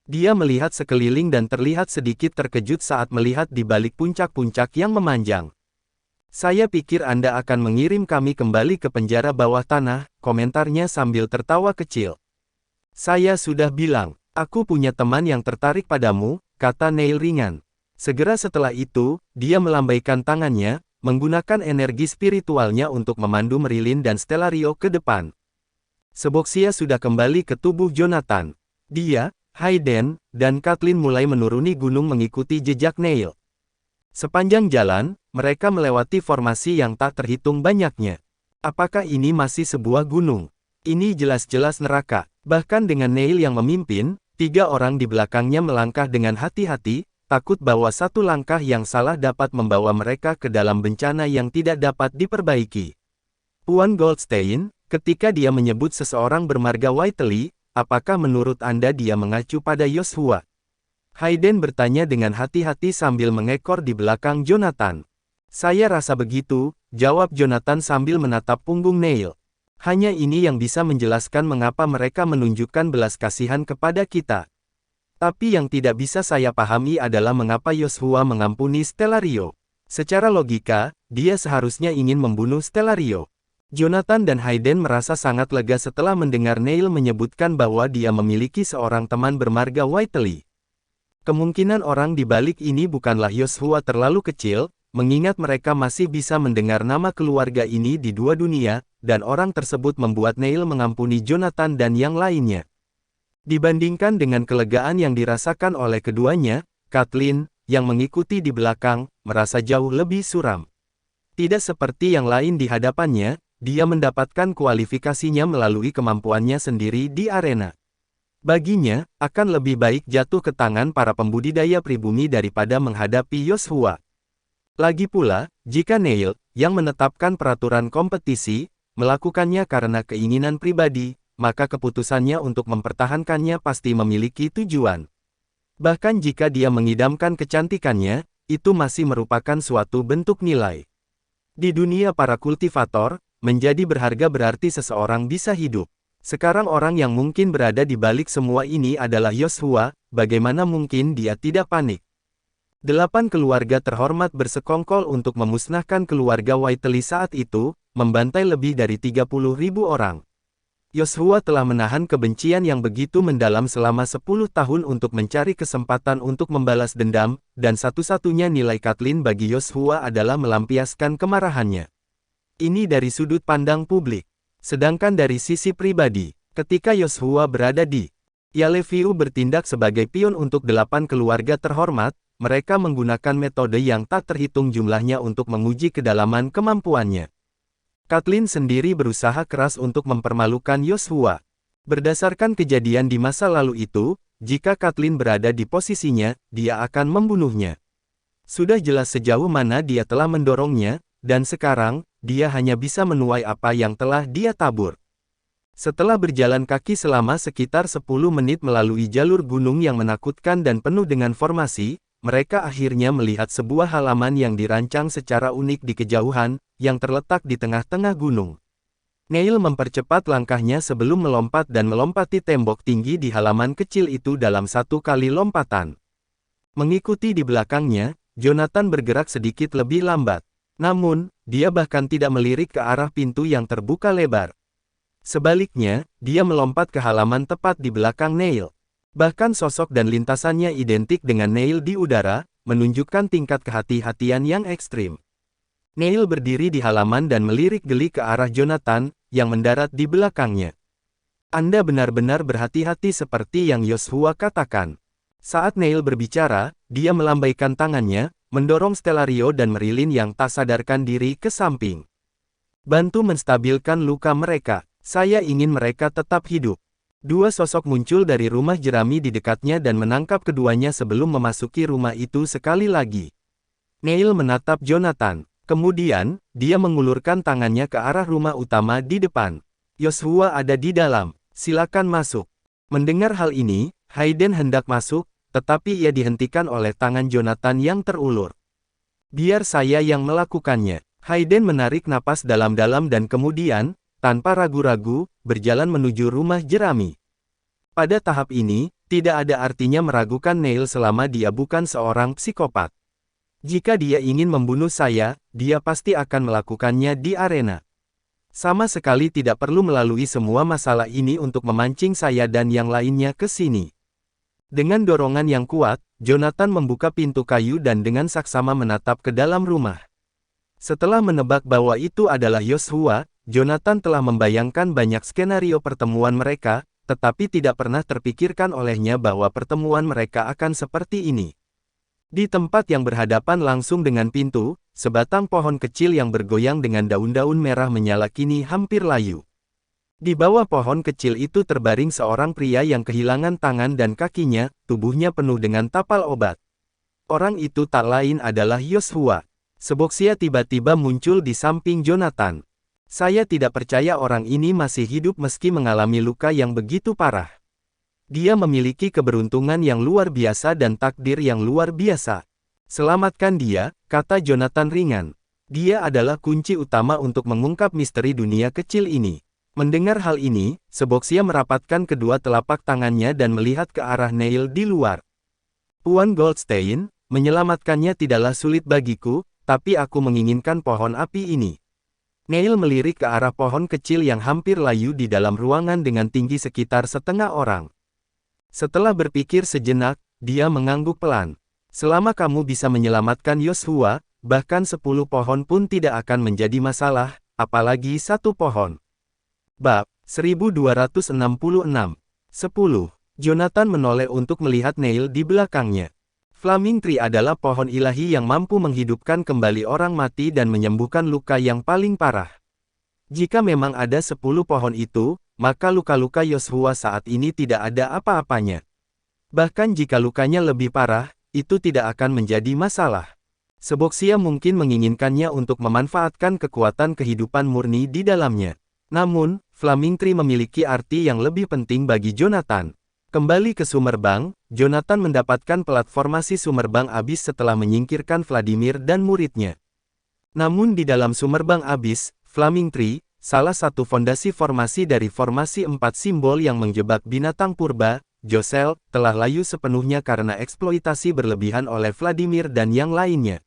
Dia melihat sekeliling dan terlihat sedikit terkejut saat melihat di balik puncak-puncak yang memanjang. Saya pikir Anda akan mengirim kami kembali ke penjara bawah tanah, komentarnya sambil tertawa kecil. Saya sudah bilang, aku punya teman yang tertarik padamu, kata Neil ringan. Segera setelah itu, dia melambaikan tangannya, menggunakan energi spiritualnya untuk memandu Marilyn dan Stellario ke depan. Seboxia sudah kembali ke tubuh Jonathan. Dia, Hayden, dan Kathleen mulai menuruni gunung mengikuti jejak Neil. Sepanjang jalan, mereka melewati formasi yang tak terhitung banyaknya. Apakah ini masih sebuah gunung? Ini jelas-jelas neraka. Bahkan dengan Neil yang memimpin, 3 orang di belakangnya melangkah dengan hati-hati, takut bahwa satu langkah yang salah dapat membawa mereka ke dalam bencana yang tidak dapat diperbaiki. Puan Goldstein, ketika dia menyebut seseorang bermarga Whiteley, apakah menurut Anda dia mengacu pada Yoshua? Hayden bertanya dengan hati-hati sambil mengekor di belakang Jonathan. Saya rasa begitu, jawab Jonathan sambil menatap punggung Neil. Hanya ini yang bisa menjelaskan mengapa mereka menunjukkan belas kasihan kepada kita. Tapi yang tidak bisa saya pahami adalah mengapa Yoshua mengampuni Stellario. Secara logika, dia seharusnya ingin membunuh Stellario. Jonathan dan Hayden merasa sangat lega setelah mendengar Neil menyebutkan bahwa dia memiliki seorang teman bermarga Whiteley. Kemungkinan orang di balik ini bukanlah Yoshua terlalu kecil, mengingat mereka masih bisa mendengar nama keluarga ini di 2 dunia, dan orang tersebut membuat Neil mengampuni Jonathan dan yang lainnya. Dibandingkan dengan kelegaan yang dirasakan oleh keduanya, Kathleen, yang mengikuti di belakang, merasa jauh lebih suram. Tidak seperti yang lain di hadapannya, dia mendapatkan kualifikasinya melalui kemampuannya sendiri di arena. Baginya, akan lebih baik jatuh ke tangan para pembudidaya pribumi daripada menghadapi Yoshua. Lagi pula, jika Neil, yang menetapkan peraturan kompetisi, melakukannya karena keinginan pribadi, maka keputusannya untuk mempertahankannya pasti memiliki tujuan. Bahkan jika dia mengidamkan kecantikannya, itu masih merupakan suatu bentuk nilai. Di dunia para kultivator, menjadi berharga berarti seseorang bisa hidup. Sekarang orang yang mungkin berada di balik semua ini adalah Yoshua, bagaimana mungkin dia tidak panik? 8 keluarga terhormat bersekongkol untuk memusnahkan keluarga Whiteley saat itu, membantai lebih dari 30.000 orang. Yoshua telah menahan kebencian yang begitu mendalam selama 10 tahun untuk mencari kesempatan untuk membalas dendam, dan satu-satunya nilai Kathleen bagi Yoshua adalah melampiaskan kemarahannya. Ini dari sudut pandang publik. Sedangkan dari sisi pribadi, ketika Yoshua berada di Yaleviu bertindak sebagai pion untuk 8 keluarga terhormat, mereka menggunakan metode yang tak terhitung jumlahnya untuk menguji kedalaman kemampuannya. Kathleen sendiri berusaha keras untuk mempermalukan Yoshua. Berdasarkan kejadian di masa lalu itu, jika Kathleen berada di posisinya, dia akan membunuhnya. Sudah jelas sejauh mana dia telah mendorongnya, dan sekarang, dia hanya bisa menuai apa yang telah dia tabur. Setelah berjalan kaki selama sekitar 10 menit melalui jalur gunung yang menakutkan dan penuh dengan formasi, mereka akhirnya melihat sebuah halaman yang dirancang secara unik di kejauhan, yang terletak di tengah-tengah gunung. Neil mempercepat langkahnya sebelum melompat dan melompati tembok tinggi di halaman kecil itu dalam 1 kali lompatan. Mengikuti di belakangnya, Jonathan bergerak sedikit lebih lambat. Namun, dia bahkan tidak melirik ke arah pintu yang terbuka lebar. Sebaliknya, dia melompat ke halaman tepat di belakang Neil. Bahkan sosok dan lintasannya identik dengan Neil di udara, menunjukkan tingkat kehati-hatian yang ekstrim. Neil berdiri di halaman dan melirik geli ke arah Jonathan, yang mendarat di belakangnya. Anda benar-benar berhati-hati seperti yang Yoshua katakan. Saat Neil berbicara, dia melambaikan tangannya, mendorong Stellario dan Marilyn yang tak sadarkan diri ke samping. Bantu menstabilkan luka mereka, saya ingin mereka tetap hidup. 2 sosok muncul dari rumah jerami di dekatnya dan menangkap keduanya sebelum memasuki rumah itu sekali lagi. Neil menatap Jonathan. Kemudian, dia mengulurkan tangannya ke arah rumah utama di depan. Yoshua ada di dalam, silakan masuk. Mendengar hal ini, Hayden hendak masuk, tetapi ia dihentikan oleh tangan Jonathan yang terulur. Biar saya yang melakukannya. Hayden menarik napas dalam-dalam dan kemudian, tanpa ragu-ragu, berjalan menuju rumah jerami. Pada tahap ini, tidak ada artinya meragukan Neil selama dia bukan seorang psikopat. Jika dia ingin membunuh saya, dia pasti akan melakukannya di arena. Sama sekali tidak perlu melalui semua masalah ini untuk memancing saya dan yang lainnya ke sini. Dengan dorongan yang kuat, Jonathan membuka pintu kayu dan dengan saksama menatap ke dalam rumah. Setelah menebak bahwa itu adalah Yoshua, Jonathan telah membayangkan banyak skenario pertemuan mereka, tetapi tidak pernah terpikirkan olehnya bahwa pertemuan mereka akan seperti ini. Di tempat yang berhadapan langsung dengan pintu, sebatang pohon kecil yang bergoyang dengan daun-daun merah menyala kini hampir layu. Di bawah pohon kecil itu terbaring seorang pria yang kehilangan tangan dan kakinya, tubuhnya penuh dengan tapal obat. Orang itu tak lain adalah Yoshua. Seboxia tiba-tiba muncul di samping Jonathan. Saya tidak percaya orang ini masih hidup meski mengalami luka yang begitu parah. Dia memiliki keberuntungan yang luar biasa dan takdir yang luar biasa. Selamatkan dia, kata Jonathan ringan. Dia adalah kunci utama untuk mengungkap misteri dunia kecil ini. Mendengar hal ini, Seboxia merapatkan kedua telapak tangannya dan melihat ke arah Neil di luar. Tuan Goldstein, menyelamatkannya tidaklah sulit bagiku, tapi aku menginginkan pohon api ini. Neil melirik ke arah pohon kecil yang hampir layu di dalam ruangan dengan tinggi sekitar setengah orang. Setelah berpikir sejenak, dia mengangguk pelan. Selama kamu bisa menyelamatkan Yoshua, bahkan 10 pohon pun tidak akan menjadi masalah, apalagi 1 pohon. Bab 1266. 10. Jonathan menoleh untuk melihat Neil di belakangnya. Flaming Tree adalah pohon ilahi yang mampu menghidupkan kembali orang mati dan menyembuhkan luka yang paling parah. Jika memang ada 10 pohon itu, maka luka-luka Yoshua saat ini tidak ada apa-apanya. Bahkan jika lukanya lebih parah, itu tidak akan menjadi masalah. Seboxia mungkin menginginkannya untuk memanfaatkan kekuatan kehidupan murni di dalamnya. Namun, Flaming Tree memiliki arti yang lebih penting bagi Jonathan. Kembali ke Summerbang, Jonathan mendapatkan platformasi Summerbang Abyss setelah menyingkirkan Vladimir dan muridnya. Namun di dalam Summerbang Abyss, Flaming Tree, salah satu fondasi formasi dari formasi 4 simbol yang menjebak binatang purba, Josel, telah layu sepenuhnya karena eksploitasi berlebihan oleh Vladimir dan yang lainnya.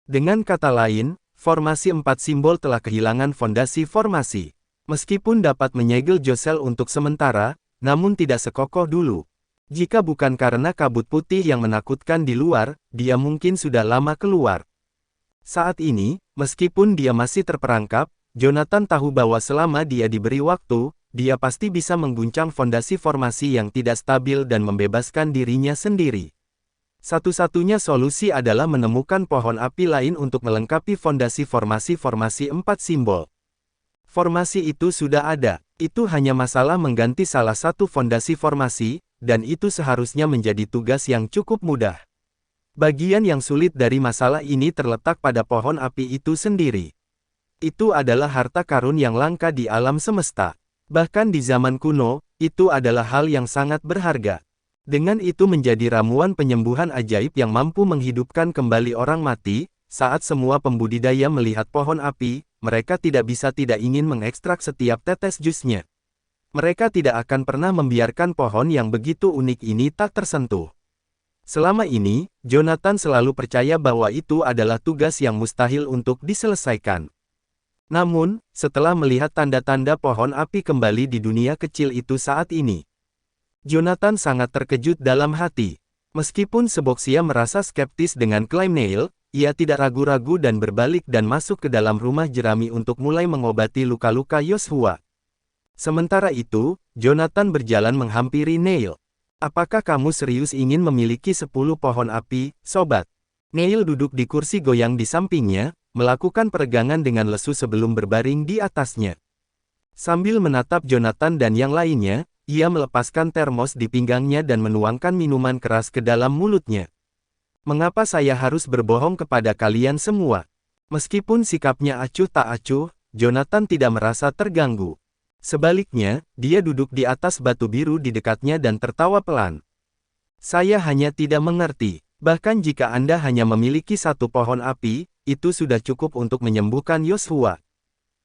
Dengan kata lain, formasi 4 simbol telah kehilangan fondasi formasi. Meskipun dapat menyegel Josel untuk sementara, namun tidak sekokoh dulu. Jika bukan karena kabut putih yang menakutkan di luar, dia mungkin sudah lama keluar. Saat ini, meskipun dia masih terperangkap, Jonathan tahu bahwa selama dia diberi waktu, dia pasti bisa mengguncang fondasi formasi yang tidak stabil dan membebaskan dirinya sendiri. Satu-satunya solusi adalah menemukan pohon api lain untuk melengkapi fondasi formasi-formasi 4 simbol. Formasi itu sudah ada, itu hanya masalah mengganti salah satu fondasi formasi, dan itu seharusnya menjadi tugas yang cukup mudah. Bagian yang sulit dari masalah ini terletak pada pohon api itu sendiri. Itu adalah harta karun yang langka di alam semesta. Bahkan di zaman kuno, itu adalah hal yang sangat berharga. Dengan itu menjadi ramuan penyembuhan ajaib yang mampu menghidupkan kembali orang mati. Saat semua pembudidaya melihat pohon api, mereka tidak bisa tidak ingin mengekstrak setiap tetes jusnya. Mereka tidak akan pernah membiarkan pohon yang begitu unik ini tak tersentuh. Selama ini, Jonathan selalu percaya bahwa itu adalah tugas yang mustahil untuk diselesaikan. Namun, setelah melihat tanda-tanda pohon api kembali di dunia kecil itu saat ini, Jonathan sangat terkejut dalam hati. Meskipun Seboxia merasa skeptis dengan klaim Neil, ia tidak ragu-ragu dan berbalik dan masuk ke dalam rumah jerami untuk mulai mengobati luka-luka Yoshua. Sementara itu, Jonathan berjalan menghampiri Neil. Apakah kamu serius ingin memiliki 10 pohon api, sobat? Neil duduk di kursi goyang di sampingnya, melakukan peregangan dengan lesu sebelum berbaring di atasnya. Sambil menatap Jonathan dan yang lainnya, ia melepaskan termos di pinggangnya dan menuangkan minuman keras ke dalam mulutnya. Mengapa saya harus berbohong kepada kalian semua? Meskipun sikapnya acuh tak acuh, Jonathan tidak merasa terganggu. Sebaliknya, dia duduk di atas batu biru di dekatnya dan tertawa pelan. Saya hanya tidak mengerti. Bahkan jika Anda hanya memiliki 1 pohon api, itu sudah cukup untuk menyembuhkan Yoshua.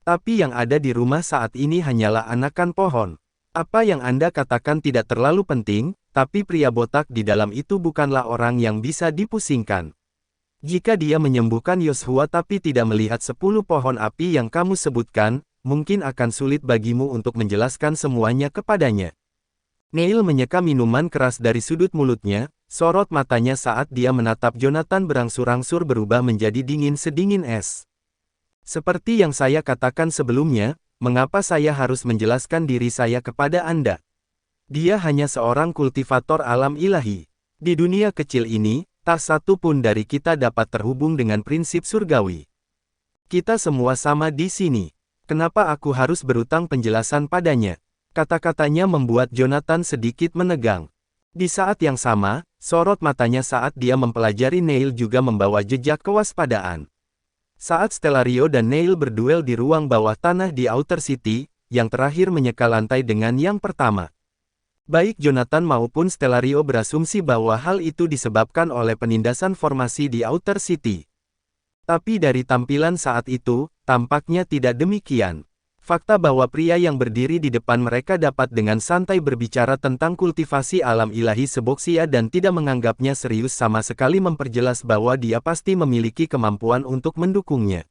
Tapi yang ada di rumah saat ini hanyalah anakan pohon. Apa yang Anda katakan tidak terlalu penting, tapi pria botak di dalam itu bukanlah orang yang bisa dipusingkan. Jika dia menyembuhkan Yoshua tapi tidak melihat 10 pohon api yang kamu sebutkan, mungkin akan sulit bagimu untuk menjelaskan semuanya kepadanya. Neil menyeka minuman keras dari sudut mulutnya, sorot matanya saat dia menatap Jonathan berangsur-angsur berubah menjadi dingin sedingin es. Seperti yang saya katakan sebelumnya, mengapa saya harus menjelaskan diri saya kepada Anda? Dia hanya seorang kultivator alam ilahi. Di dunia kecil ini, tak satu pun dari kita dapat terhubung dengan prinsip surgawi. Kita semua sama di sini. Kenapa aku harus berutang penjelasan padanya? Kata-katanya membuat Jonathan sedikit menegang. Di saat yang sama, sorot matanya saat dia mempelajari Neil juga membawa jejak kewaspadaan. Saat Stellario dan Neil berduel di ruang bawah tanah di Outer City, yang terakhir menyeka lantai dengan yang pertama. Baik Jonathan maupun Stellario berasumsi bahwa hal itu disebabkan oleh penindasan formasi di Outer City. Tapi dari tampilan saat itu, tampaknya tidak demikian. Fakta bahwa pria yang berdiri di depan mereka dapat dengan santai berbicara tentang kultivasi alam ilahi Seboxia dan tidak menganggapnya serius sama sekali memperjelas bahwa dia pasti memiliki kemampuan untuk mendukungnya.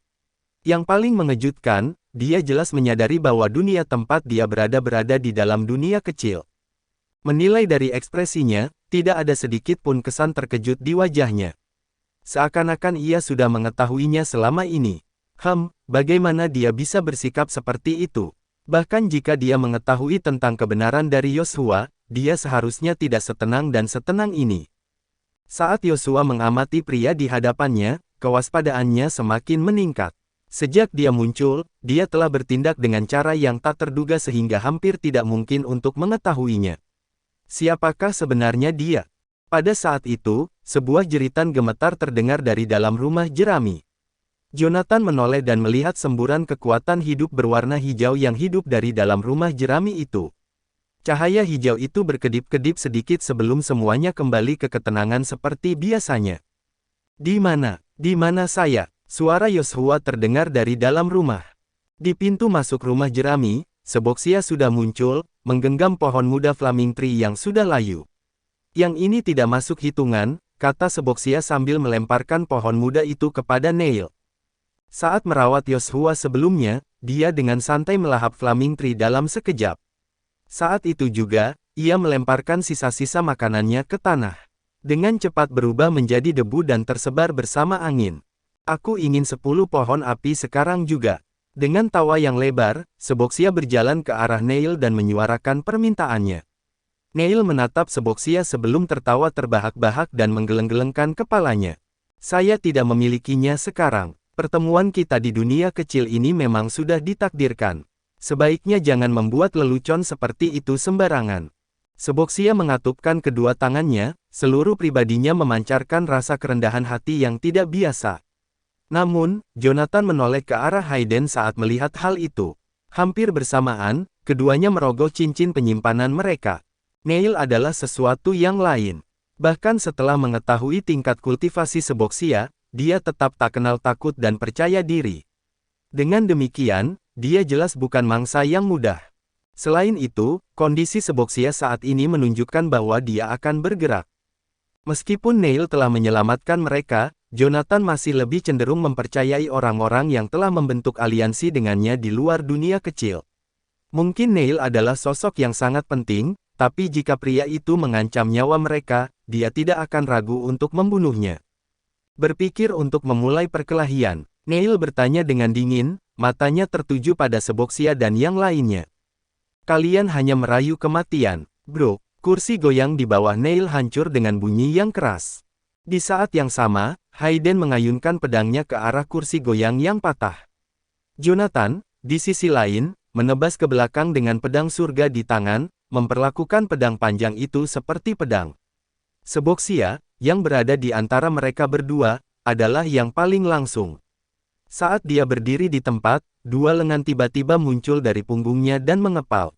Yang paling mengejutkan, dia jelas menyadari bahwa dunia tempat dia berada di dalam dunia kecil. Menilai dari ekspresinya, tidak ada sedikit pun kesan terkejut di wajahnya. Seakan-akan ia sudah mengetahuinya selama ini. Bagaimana dia bisa bersikap seperti itu? Bahkan jika dia mengetahui tentang kebenaran dari Yoshua, dia seharusnya tidak setenang dan setenang ini. Saat Yoshua mengamati pria di hadapannya, kewaspadaannya semakin meningkat. Sejak dia muncul, dia telah bertindak dengan cara yang tak terduga sehingga hampir tidak mungkin untuk mengetahuinya. Siapakah sebenarnya dia? Pada saat itu, sebuah jeritan gemetar terdengar dari dalam rumah jerami. Jonathan menoleh dan melihat semburan kekuatan hidup berwarna hijau yang hidup dari dalam rumah jerami itu. Cahaya hijau itu berkedip-kedip sedikit sebelum semuanya kembali ke ketenangan seperti biasanya. Di mana saya? Suara Yoshua terdengar dari dalam rumah. Di pintu masuk rumah jerami, Seboxia sudah muncul, menggenggam pohon muda Flaming Tree yang sudah layu. Yang ini tidak masuk hitungan, kata Seboxia sambil melemparkan pohon muda itu kepada Neil. Saat merawat Yoshua sebelumnya, dia dengan santai melahap Flaming Tree dalam sekejap. Saat itu juga, ia melemparkan sisa-sisa makanannya ke tanah. Dengan cepat berubah menjadi debu dan tersebar bersama angin. Aku ingin 10 pohon api sekarang juga. Dengan tawa yang lebar, Seboxia berjalan ke arah Neil dan menyuarakan permintaannya. Neil menatap Seboxia sebelum tertawa terbahak-bahak dan menggeleng-gelengkan kepalanya. Saya tidak memilikinya sekarang. Pertemuan kita di dunia kecil ini memang sudah ditakdirkan. Sebaiknya jangan membuat lelucon seperti itu sembarangan. Seboxia mengatupkan kedua tangannya, seluruh pribadinya memancarkan rasa kerendahan hati yang tidak biasa. Namun, Jonathan menoleh ke arah Hayden saat melihat hal itu. Hampir bersamaan, keduanya merogoh cincin penyimpanan mereka. Neil adalah sesuatu yang lain. Bahkan setelah mengetahui tingkat kultivasi Seboxia, dia tetap tak kenal takut dan percaya diri. Dengan demikian, dia jelas bukan mangsa yang mudah. Selain itu, kondisi Seboxia saat ini menunjukkan bahwa dia akan bergerak. Meskipun Neil telah menyelamatkan mereka, Jonathan masih lebih cenderung mempercayai orang-orang yang telah membentuk aliansi dengannya di luar dunia kecil. Mungkin Neil adalah sosok yang sangat penting, tapi jika pria itu mengancam nyawa mereka, dia tidak akan ragu untuk membunuhnya. Berpikir untuk memulai perkelahian, Neil bertanya dengan dingin, matanya tertuju pada Seboxia dan yang lainnya. Kalian hanya merayu kematian, bro. Kursi goyang di bawah Neil hancur dengan bunyi yang keras. Di saat yang sama, Hayden mengayunkan pedangnya ke arah kursi goyang yang patah. Jonathan, di sisi lain, menebas ke belakang dengan pedang surga di tangan, memperlakukan pedang panjang itu seperti pedang. Seboxia, yang berada di antara mereka berdua, adalah yang paling langsung. Saat dia berdiri di tempat, dua lengan tiba-tiba muncul dari punggungnya dan mengepal.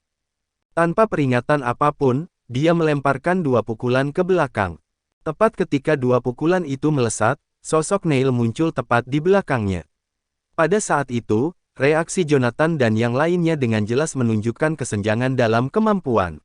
Tanpa peringatan apapun, dia melemparkan dua pukulan ke belakang. Tepat ketika dua pukulan itu melesat, sosok Neil muncul tepat di belakangnya. Pada saat itu, reaksi Jonathan dan yang lainnya dengan jelas menunjukkan kesenjangan dalam kemampuan.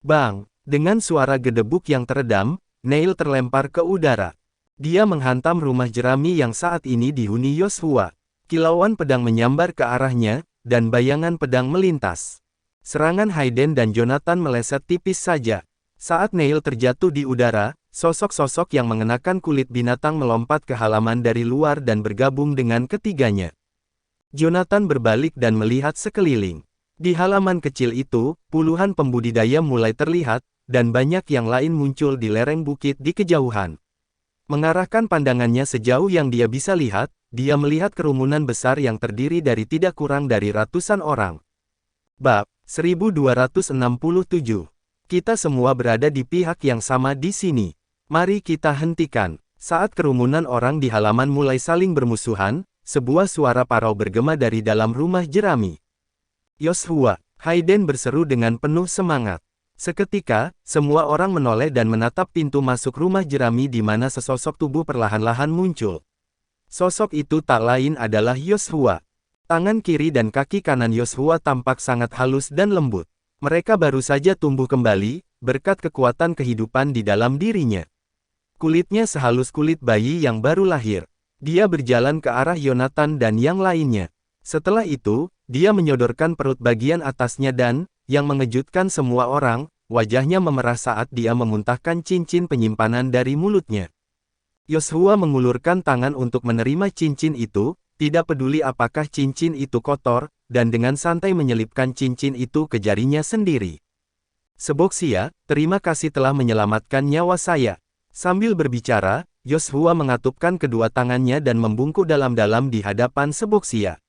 Bang! Dengan suara gedebuk yang teredam, Neil terlempar ke udara. Dia menghantam rumah jerami yang saat ini dihuni Yoshua. Kilauan pedang menyambar ke arahnya, dan bayangan pedang melintas. Serangan Hayden dan Jonathan meleset tipis saja. Saat Neil terjatuh di udara, sosok-sosok yang mengenakan kulit binatang melompat ke halaman dari luar dan bergabung dengan ketiganya. Jonathan berbalik dan melihat sekeliling. Di halaman kecil itu, puluhan pembudidaya mulai terlihat, dan banyak yang lain muncul di lereng bukit di kejauhan. Mengarahkan pandangannya sejauh yang dia bisa lihat, dia melihat kerumunan besar yang terdiri dari tidak kurang dari ratusan orang. Bab 1267. Kita semua berada di pihak yang sama di sini. Mari kita hentikan. Saat kerumunan orang di halaman mulai saling bermusuhan, sebuah suara parau bergema dari dalam rumah jerami. Yoshua, Hayden berseru dengan penuh semangat. Seketika, semua orang menoleh dan menatap pintu masuk rumah jerami di mana sesosok tubuh perlahan-lahan muncul. Sosok itu tak lain adalah Yoshua. Tangan kiri dan kaki kanan Yoshua tampak sangat halus dan lembut. Mereka baru saja tumbuh kembali, berkat kekuatan kehidupan di dalam dirinya. Kulitnya sehalus kulit bayi yang baru lahir. Dia berjalan ke arah Jonathan dan yang lainnya. Setelah itu, dia menyodorkan perut bagian atasnya dan, yang mengejutkan semua orang, wajahnya memerah saat dia memuntahkan cincin penyimpanan dari mulutnya. Yoshua mengulurkan tangan untuk menerima cincin itu, tidak peduli apakah cincin itu kotor, dan dengan santai menyelipkan cincin itu ke jarinya sendiri. Seboxia, terima kasih telah menyelamatkan nyawa saya. Sambil berbicara, Yoshua mengatupkan kedua tangannya dan membungkuk dalam-dalam di hadapan Seboxia.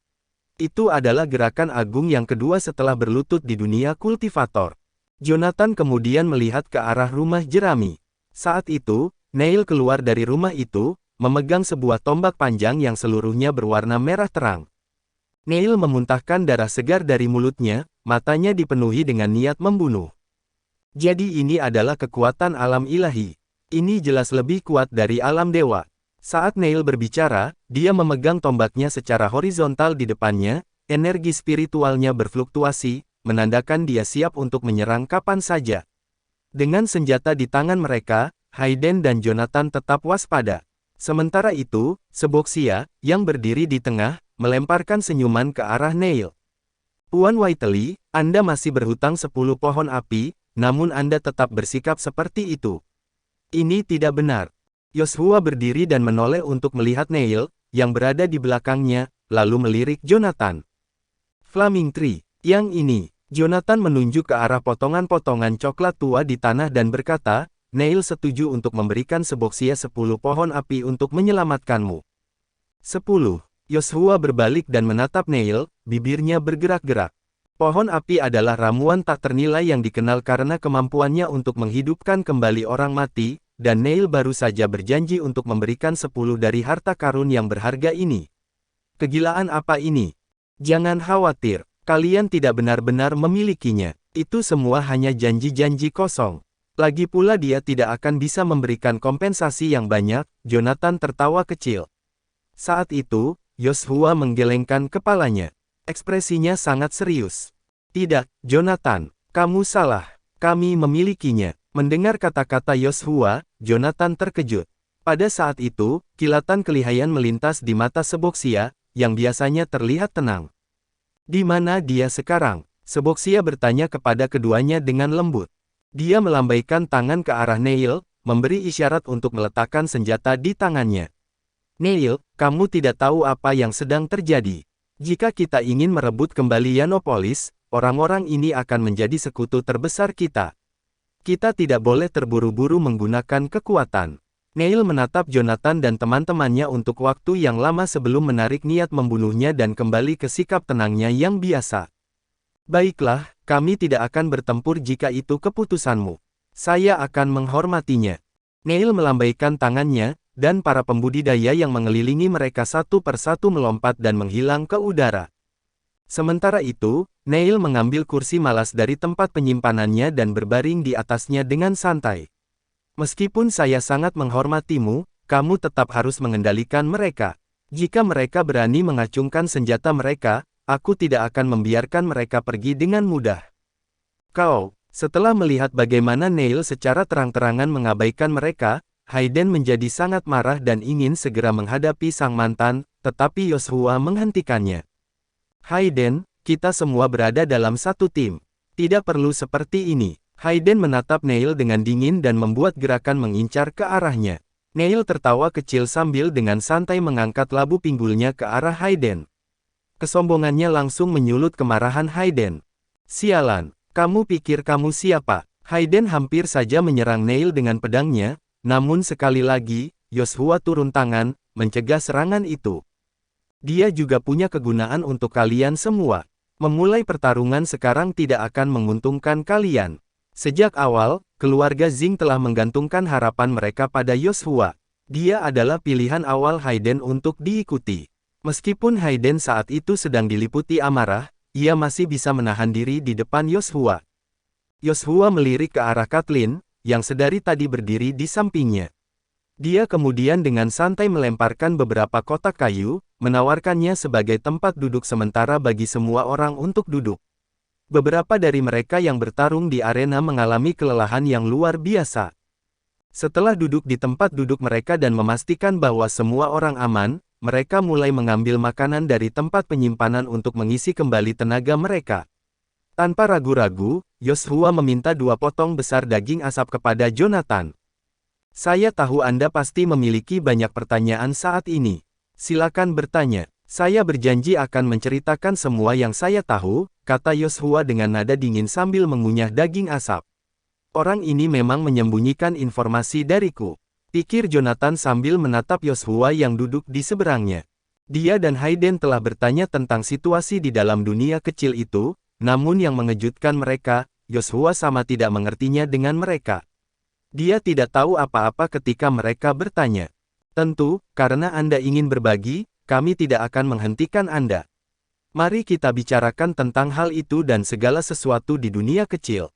Itu adalah gerakan agung yang kedua setelah berlutut di dunia kultivator. Jonathan kemudian melihat ke arah rumah jerami. Saat itu, Neil keluar dari rumah itu, memegang sebuah tombak panjang yang seluruhnya berwarna merah terang. Neil memuntahkan darah segar dari mulutnya, matanya dipenuhi dengan niat membunuh. Jadi ini adalah kekuatan alam ilahi. Ini jelas lebih kuat dari alam dewa. Saat Neil berbicara, dia memegang tombaknya secara horizontal di depannya, energi spiritualnya berfluktuasi, menandakan dia siap untuk menyerang kapan saja. Dengan senjata di tangan mereka, Hayden dan Jonathan tetap waspada. Sementara itu, Seboxia, yang berdiri di tengah, melemparkan senyuman ke arah Neil. Tuan Whiteley, Anda masih berhutang 10 pohon api, namun Anda tetap bersikap seperti itu. Ini tidak benar. Yoshua berdiri dan menoleh untuk melihat Neil, yang berada di belakangnya, lalu melirik Jonathan. Flaming Tree, yang ini. Jonathan menunjuk ke arah potongan-potongan coklat tua di tanah dan berkata, Neil setuju untuk memberikan Seboxia 10 pohon api untuk menyelamatkanmu. 10. Yoshua berbalik dan menatap Neil, bibirnya bergerak-gerak. Pohon api adalah ramuan tak ternilai yang dikenal karena kemampuannya untuk menghidupkan kembali orang mati, dan Neil baru saja berjanji untuk memberikan 10 dari harta karun yang berharga ini. Kegilaan apa ini? Jangan khawatir, kalian tidak benar-benar memilikinya. Itu semua hanya janji-janji kosong. Lagi pula dia tidak akan bisa memberikan kompensasi yang banyak, Jonathan tertawa kecil. Saat itu, Yoshua menggelengkan kepalanya. Ekspresinya sangat serius. Tidak, Jonathan, kamu salah. Kami memilikinya. Mendengar kata-kata Yoshua, Jonathan terkejut. Pada saat itu, kilatan kelihayan melintas di mata Seboxia, yang biasanya terlihat tenang. Di mana dia sekarang? Seboxia bertanya kepada keduanya dengan lembut. Dia melambaikan tangan ke arah Neil, memberi isyarat untuk meletakkan senjata di tangannya. Neil, kamu tidak tahu apa yang sedang terjadi. Jika kita ingin merebut kembali Yanopolis, orang-orang ini akan menjadi sekutu terbesar kita. Kita tidak boleh terburu-buru menggunakan kekuatan. Neil menatap Jonathan dan teman-temannya untuk waktu yang lama sebelum menarik niat membunuhnya dan kembali ke sikap tenangnya yang biasa. Baiklah, kami tidak akan bertempur jika itu keputusanmu. Saya akan menghormatinya. Neil melambaikan tangannya, dan para pembudidaya yang mengelilingi mereka satu persatu melompat dan menghilang ke udara. Sementara itu, Neil mengambil kursi malas dari tempat penyimpanannya dan berbaring di atasnya dengan santai. Meskipun saya sangat menghormatimu, kamu tetap harus mengendalikan mereka. Jika mereka berani mengacungkan senjata mereka, aku tidak akan membiarkan mereka pergi dengan mudah. Kau, setelah melihat bagaimana Neil secara terang-terangan mengabaikan mereka, Hayden menjadi sangat marah dan ingin segera menghadapi sang mantan, tetapi Yoshua menghentikannya. Hayden, kita semua berada dalam satu tim. Tidak perlu seperti ini. Hayden menatap Neil dengan dingin dan membuat gerakan mengincar ke arahnya. Neil tertawa kecil sambil dengan santai mengangkat labu pinggulnya ke arah Hayden. Kesombongannya langsung menyulut kemarahan Hayden. Sialan, kamu pikir kamu siapa? Hayden hampir saja menyerang Neil dengan pedangnya, namun sekali lagi, Yoshua turun tangan, mencegah serangan itu. Dia juga punya kegunaan untuk kalian semua. Memulai pertarungan sekarang tidak akan menguntungkan kalian. Sejak awal, keluarga Zing telah menggantungkan harapan mereka pada Yoshua. Dia adalah pilihan awal Hayden untuk diikuti. Meskipun Hayden saat itu sedang diliputi amarah, ia masih bisa menahan diri di depan Yoshua. Yoshua melirik ke arah Kathleen, yang sedari tadi berdiri di sampingnya. Dia kemudian dengan santai melemparkan beberapa kotak kayu, menawarkannya sebagai tempat duduk sementara bagi semua orang untuk duduk. Beberapa dari mereka yang bertarung di arena mengalami kelelahan yang luar biasa. Setelah duduk di tempat duduk mereka dan memastikan bahwa semua orang aman, mereka mulai mengambil makanan dari tempat penyimpanan untuk mengisi kembali tenaga mereka. Tanpa ragu-ragu, Yoshua meminta 2 potong besar daging asap kepada Jonathan. Saya tahu Anda pasti memiliki banyak pertanyaan saat ini. Silakan bertanya. Saya berjanji akan menceritakan semua yang saya tahu, kata Yoshua dengan nada dingin sambil mengunyah daging asap. Orang ini memang menyembunyikan informasi dariku, pikir Jonathan sambil menatap Yoshua yang duduk di seberangnya. Dia dan Hayden telah bertanya tentang situasi di dalam dunia kecil itu, namun yang mengejutkan mereka, Yoshua sama tidak mengertinya dengan mereka. Dia tidak tahu apa-apa ketika mereka bertanya. Tentu, karena Anda ingin berbagi, kami tidak akan menghentikan Anda. Mari kita bicarakan tentang hal itu dan segala sesuatu di dunia kecil.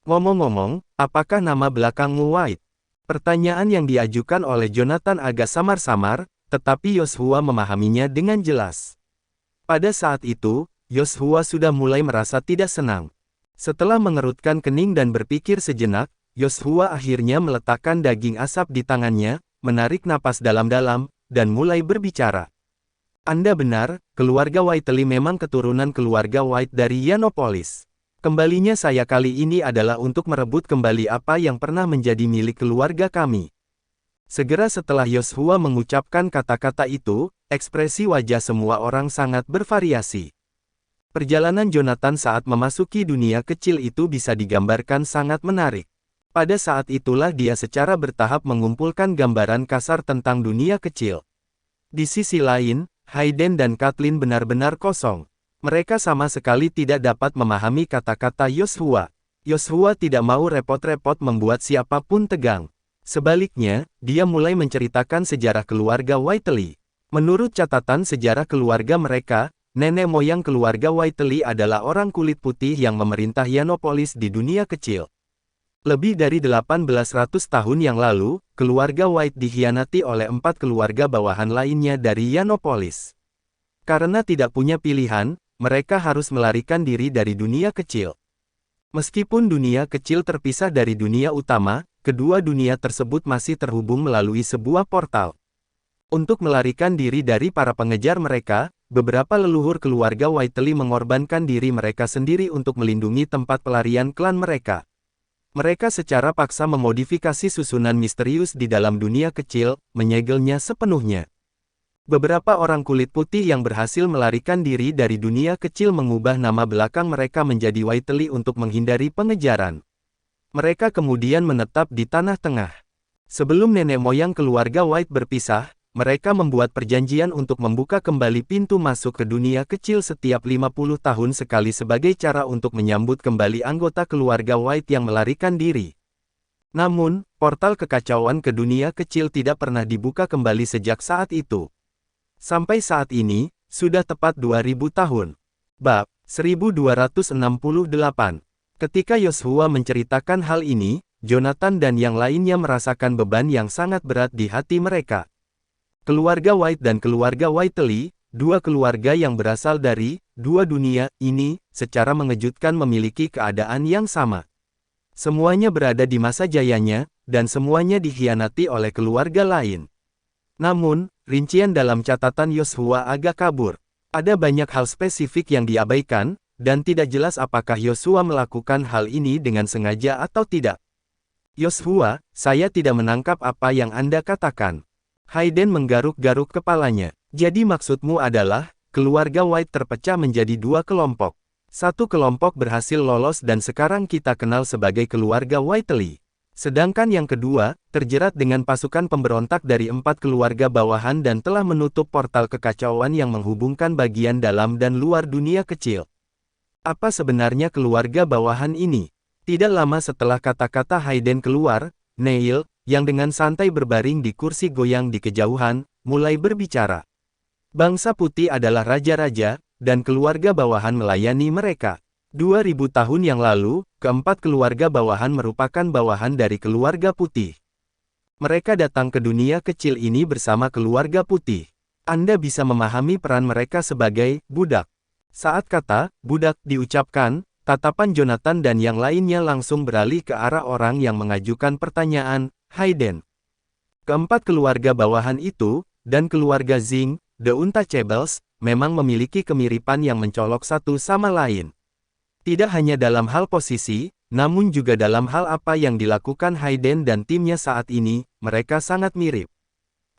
Ngomong-ngomong, apakah nama belakangmu White? Pertanyaan yang diajukan oleh Jonathan agak samar-samar, tetapi Yoshua memahaminya dengan jelas. Pada saat itu, Yoshua sudah mulai merasa tidak senang. Setelah mengerutkan kening dan berpikir sejenak, Yoshua akhirnya meletakkan daging asap di tangannya, menarik napas dalam-dalam, dan mulai berbicara. Anda benar, keluarga Whiteley memang keturunan keluarga White dari Yanopolis. Kembalinya saya kali ini adalah untuk merebut kembali apa yang pernah menjadi milik keluarga kami. Segera setelah Yoshua mengucapkan kata-kata itu, ekspresi wajah semua orang sangat bervariasi. Perjalanan Jonathan saat memasuki dunia kecil itu bisa digambarkan sangat menarik. Pada saat itulah dia secara bertahap mengumpulkan gambaran kasar tentang dunia kecil. Di sisi lain, Hayden dan Kathleen benar-benar kosong. Mereka sama sekali tidak dapat memahami kata-kata Yoshua. Yoshua tidak mau repot-repot membuat siapapun tegang. Sebaliknya, dia mulai menceritakan sejarah keluarga Whiteley. Menurut catatan sejarah keluarga mereka, nenek moyang keluarga Whiteley adalah orang kulit putih yang memerintah Yanopolis di dunia kecil. Lebih dari 1800 tahun yang lalu, keluarga White dikhianati oleh 4 keluarga bawahan lainnya dari Yanopolis. Karena tidak punya pilihan, mereka harus melarikan diri dari dunia kecil. Meskipun dunia kecil terpisah dari dunia utama, kedua dunia tersebut masih terhubung melalui sebuah portal. Untuk melarikan diri dari para pengejar mereka, beberapa leluhur keluarga Whiteley mengorbankan diri mereka sendiri untuk melindungi tempat pelarian klan mereka. Mereka secara paksa memodifikasi susunan misterius di dalam dunia kecil, menyegelnya sepenuhnya. Beberapa orang kulit putih yang berhasil melarikan diri dari dunia kecil mengubah nama belakang mereka menjadi Whiteley untuk menghindari pengejaran. Mereka kemudian menetap di Tanah Tengah. Sebelum nenek moyang keluarga White berpisah, mereka membuat perjanjian untuk membuka kembali pintu masuk ke dunia kecil setiap 50 tahun sekali sebagai cara untuk menyambut kembali anggota keluarga White yang melarikan diri. Namun, portal kekacauan ke dunia kecil tidak pernah dibuka kembali sejak saat itu. Sampai saat ini, sudah tepat 2000 tahun. Bab 1268. Ketika Yoshua menceritakan hal ini, Jonathan dan yang lainnya merasakan beban yang sangat berat di hati mereka. Keluarga White dan keluarga Whiteley, dua keluarga yang berasal dari dua dunia ini, secara mengejutkan memiliki keadaan yang sama. Semuanya berada di masa jayanya, dan semuanya dikhianati oleh keluarga lain. Namun, rincian dalam catatan Yoshua agak kabur. Ada banyak hal spesifik yang diabaikan, dan tidak jelas apakah Yosua melakukan hal ini dengan sengaja atau tidak. Yosua, saya tidak menangkap apa yang Anda katakan. Hayden menggaruk-garuk kepalanya. Jadi maksudmu adalah, keluarga White terpecah menjadi dua kelompok. Satu kelompok berhasil lolos dan sekarang kita kenal sebagai keluarga Whiteley. Sedangkan yang kedua, terjerat dengan pasukan pemberontak dari 4 keluarga bawahan dan telah menutup portal kekacauan yang menghubungkan bagian dalam dan luar dunia kecil. Apa sebenarnya keluarga bawahan ini? Tidak lama setelah kata-kata Hayden keluar, Neil, yang dengan santai berbaring di kursi goyang di kejauhan, mulai berbicara. Bangsa putih adalah raja-raja, dan keluarga bawahan melayani mereka. 2000 tahun yang lalu, keempat keluarga bawahan merupakan bawahan dari keluarga putih. Mereka datang ke dunia kecil ini bersama keluarga putih. Anda bisa memahami peran mereka sebagai budak. Saat kata budak diucapkan, tatapan Jonathan dan yang lainnya langsung beralih ke arah orang yang mengajukan pertanyaan, Hayden. Keempat keluarga bawahan itu, dan keluarga Zing, The Untouchables, memang memiliki kemiripan yang mencolok satu sama lain. Tidak hanya dalam hal posisi, namun juga dalam hal apa yang dilakukan Hayden dan timnya saat ini, mereka sangat mirip.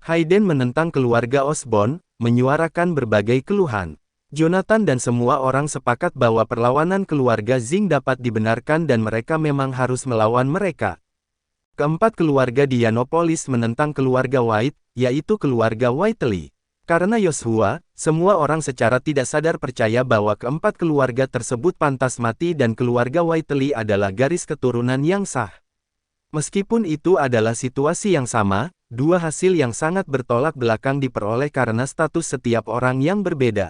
Hayden menentang keluarga Osborn, menyuarakan berbagai keluhan. Jonathan dan semua orang sepakat bahwa perlawanan keluarga Zing dapat dibenarkan dan mereka memang harus melawan mereka. Keempat keluarga Dianopolis menentang keluarga White, yaitu keluarga Whiteley. Karena Yosua, semua orang secara tidak sadar percaya bahwa keempat keluarga tersebut pantas mati dan keluarga Whiteley adalah garis keturunan yang sah. Meskipun itu adalah situasi yang sama, dua hasil yang sangat bertolak belakang diperoleh karena status setiap orang yang berbeda.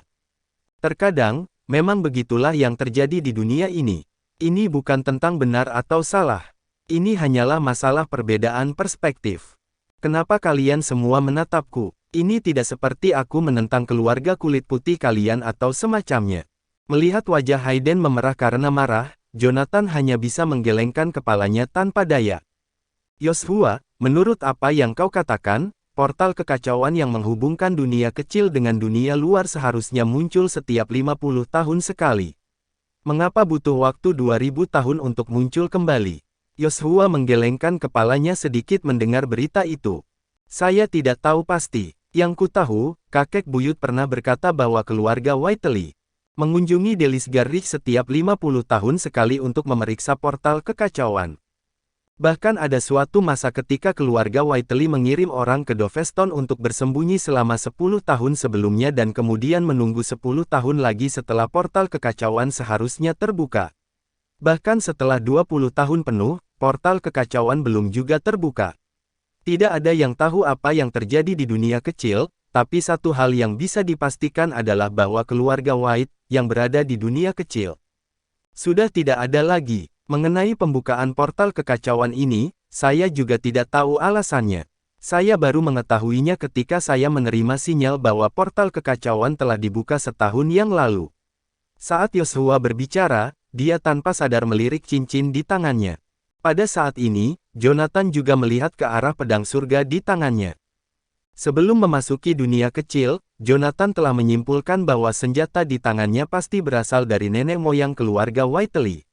Terkadang, memang begitulah yang terjadi di dunia ini. Ini bukan tentang benar atau salah. Ini hanyalah masalah perbedaan perspektif. Kenapa kalian semua menatapku? Ini tidak seperti aku menentang keluarga kulit putih kalian atau semacamnya. Melihat wajah Hayden memerah karena marah, Jonathan hanya bisa menggelengkan kepalanya tanpa daya. Yosua, menurut apa yang kau katakan, portal kekacauan yang menghubungkan dunia kecil dengan dunia luar seharusnya muncul setiap 50 tahun sekali. Mengapa butuh waktu 2000 tahun untuk muncul kembali? Yosua menggelengkan kepalanya sedikit mendengar berita itu. Saya tidak tahu pasti. Yang ku tahu, kakek buyut pernah berkata bahwa keluarga Whiteley mengunjungi Delisgar Ridge setiap 50 tahun sekali untuk memeriksa portal kekacauan. Bahkan ada suatu masa ketika keluarga Whiteley mengirim orang ke Doveston untuk bersembunyi selama 10 tahun sebelumnya dan kemudian menunggu 10 tahun lagi setelah portal kekacauan seharusnya terbuka. Bahkan setelah 20 tahun penuh, portal kekacauan belum juga terbuka. Tidak ada yang tahu apa yang terjadi di dunia kecil, tapi satu hal yang bisa dipastikan adalah bahwa keluarga White, yang berada di dunia kecil, sudah tidak ada lagi. Mengenai pembukaan portal kekacauan ini, saya juga tidak tahu alasannya. Saya baru mengetahuinya ketika saya menerima sinyal bahwa portal kekacauan telah dibuka setahun yang lalu. Saat Yosua berbicara, dia tanpa sadar melirik cincin di tangannya. Pada saat ini, Jonathan juga melihat ke arah pedang surga di tangannya. Sebelum memasuki dunia kecil, Jonathan telah menyimpulkan bahwa senjata di tangannya pasti berasal dari nenek moyang keluarga Whiteley.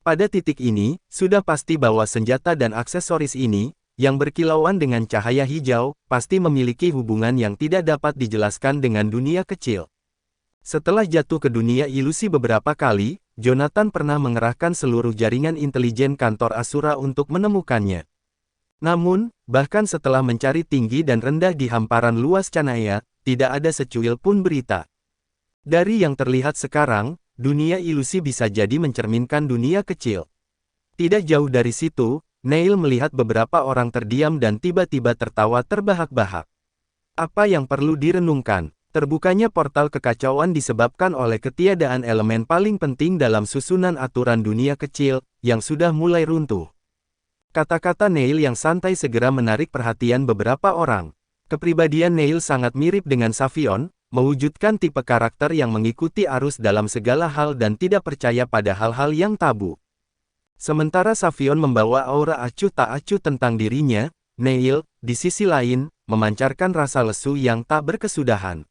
Pada titik ini, sudah pasti bahwa senjata dan aksesoris ini, yang berkilauan dengan cahaya hijau, pasti memiliki hubungan yang tidak dapat dijelaskan dengan dunia kecil. Setelah jatuh ke dunia ilusi beberapa kali, Jonathan pernah mengerahkan seluruh jaringan intelijen kantor Asura untuk menemukannya. Namun, bahkan setelah mencari tinggi dan rendah di hamparan luas Canaya, tidak ada secuil pun berita. Dari yang terlihat sekarang, dunia ilusi bisa jadi mencerminkan dunia kecil. Tidak jauh dari situ, Neil melihat beberapa orang terdiam dan tiba-tiba tertawa terbahak-bahak. Apa yang perlu direnungkan? Terbukanya portal kekacauan disebabkan oleh ketiadaan elemen paling penting dalam susunan aturan dunia kecil, yang sudah mulai runtuh. Kata-kata Neil yang santai segera menarik perhatian beberapa orang. Kepribadian Neil sangat mirip dengan Savion, mewujudkan tipe karakter yang mengikuti arus dalam segala hal dan tidak percaya pada hal-hal yang tabu. Sementara Savion membawa aura acuh tak acuh tentang dirinya, Neil, di sisi lain, memancarkan rasa lesu yang tak berkesudahan.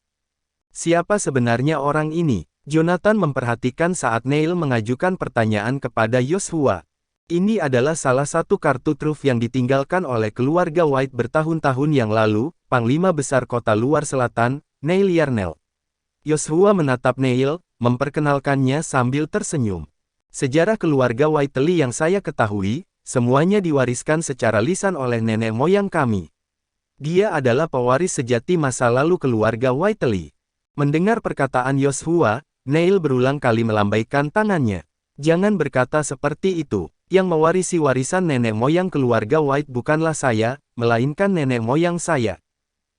Siapa sebenarnya orang ini? Jonathan memperhatikan saat Neil mengajukan pertanyaan kepada Joshua. Ini adalah salah satu kartu truf yang ditinggalkan oleh keluarga White bertahun-tahun yang lalu, Panglima Besar Kota Luar Selatan, Neil Yarnell. Joshua menatap Neil, memperkenalkannya sambil tersenyum. Sejarah keluarga Whiteley yang saya ketahui, semuanya diwariskan secara lisan oleh nenek moyang kami. Dia adalah pewaris sejati masa lalu keluarga Whiteley. Mendengar perkataan Joshua, Neil berulang kali melambaikan tangannya. Jangan berkata seperti itu. Yang mewarisi warisan nenek moyang keluarga White bukanlah saya, melainkan nenek moyang saya.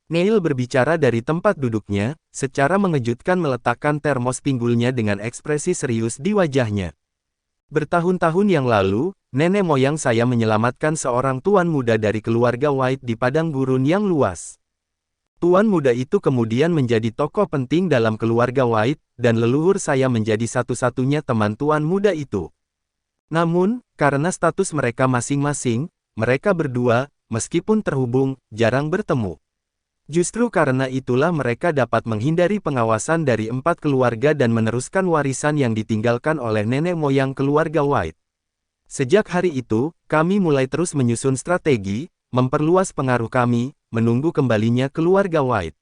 Neil berbicara dari tempat duduknya, secara mengejutkan meletakkan termos pinggulnya dengan ekspresi serius di wajahnya. Bertahun-tahun yang lalu, nenek moyang saya menyelamatkan seorang tuan muda dari keluarga White di padang gurun yang luas. Tuan muda itu kemudian menjadi tokoh penting dalam keluarga White, dan leluhur saya menjadi satu-satunya teman tuan muda itu. Namun, karena status mereka masing-masing, mereka berdua, meskipun terhubung, jarang bertemu. Justru karena itulah mereka dapat menghindari pengawasan dari 4 keluarga dan meneruskan warisan yang ditinggalkan oleh nenek moyang keluarga White. Sejak hari itu, kami mulai terus menyusun strategi, memperluas pengaruh kami, menunggu kembalinya keluarga White.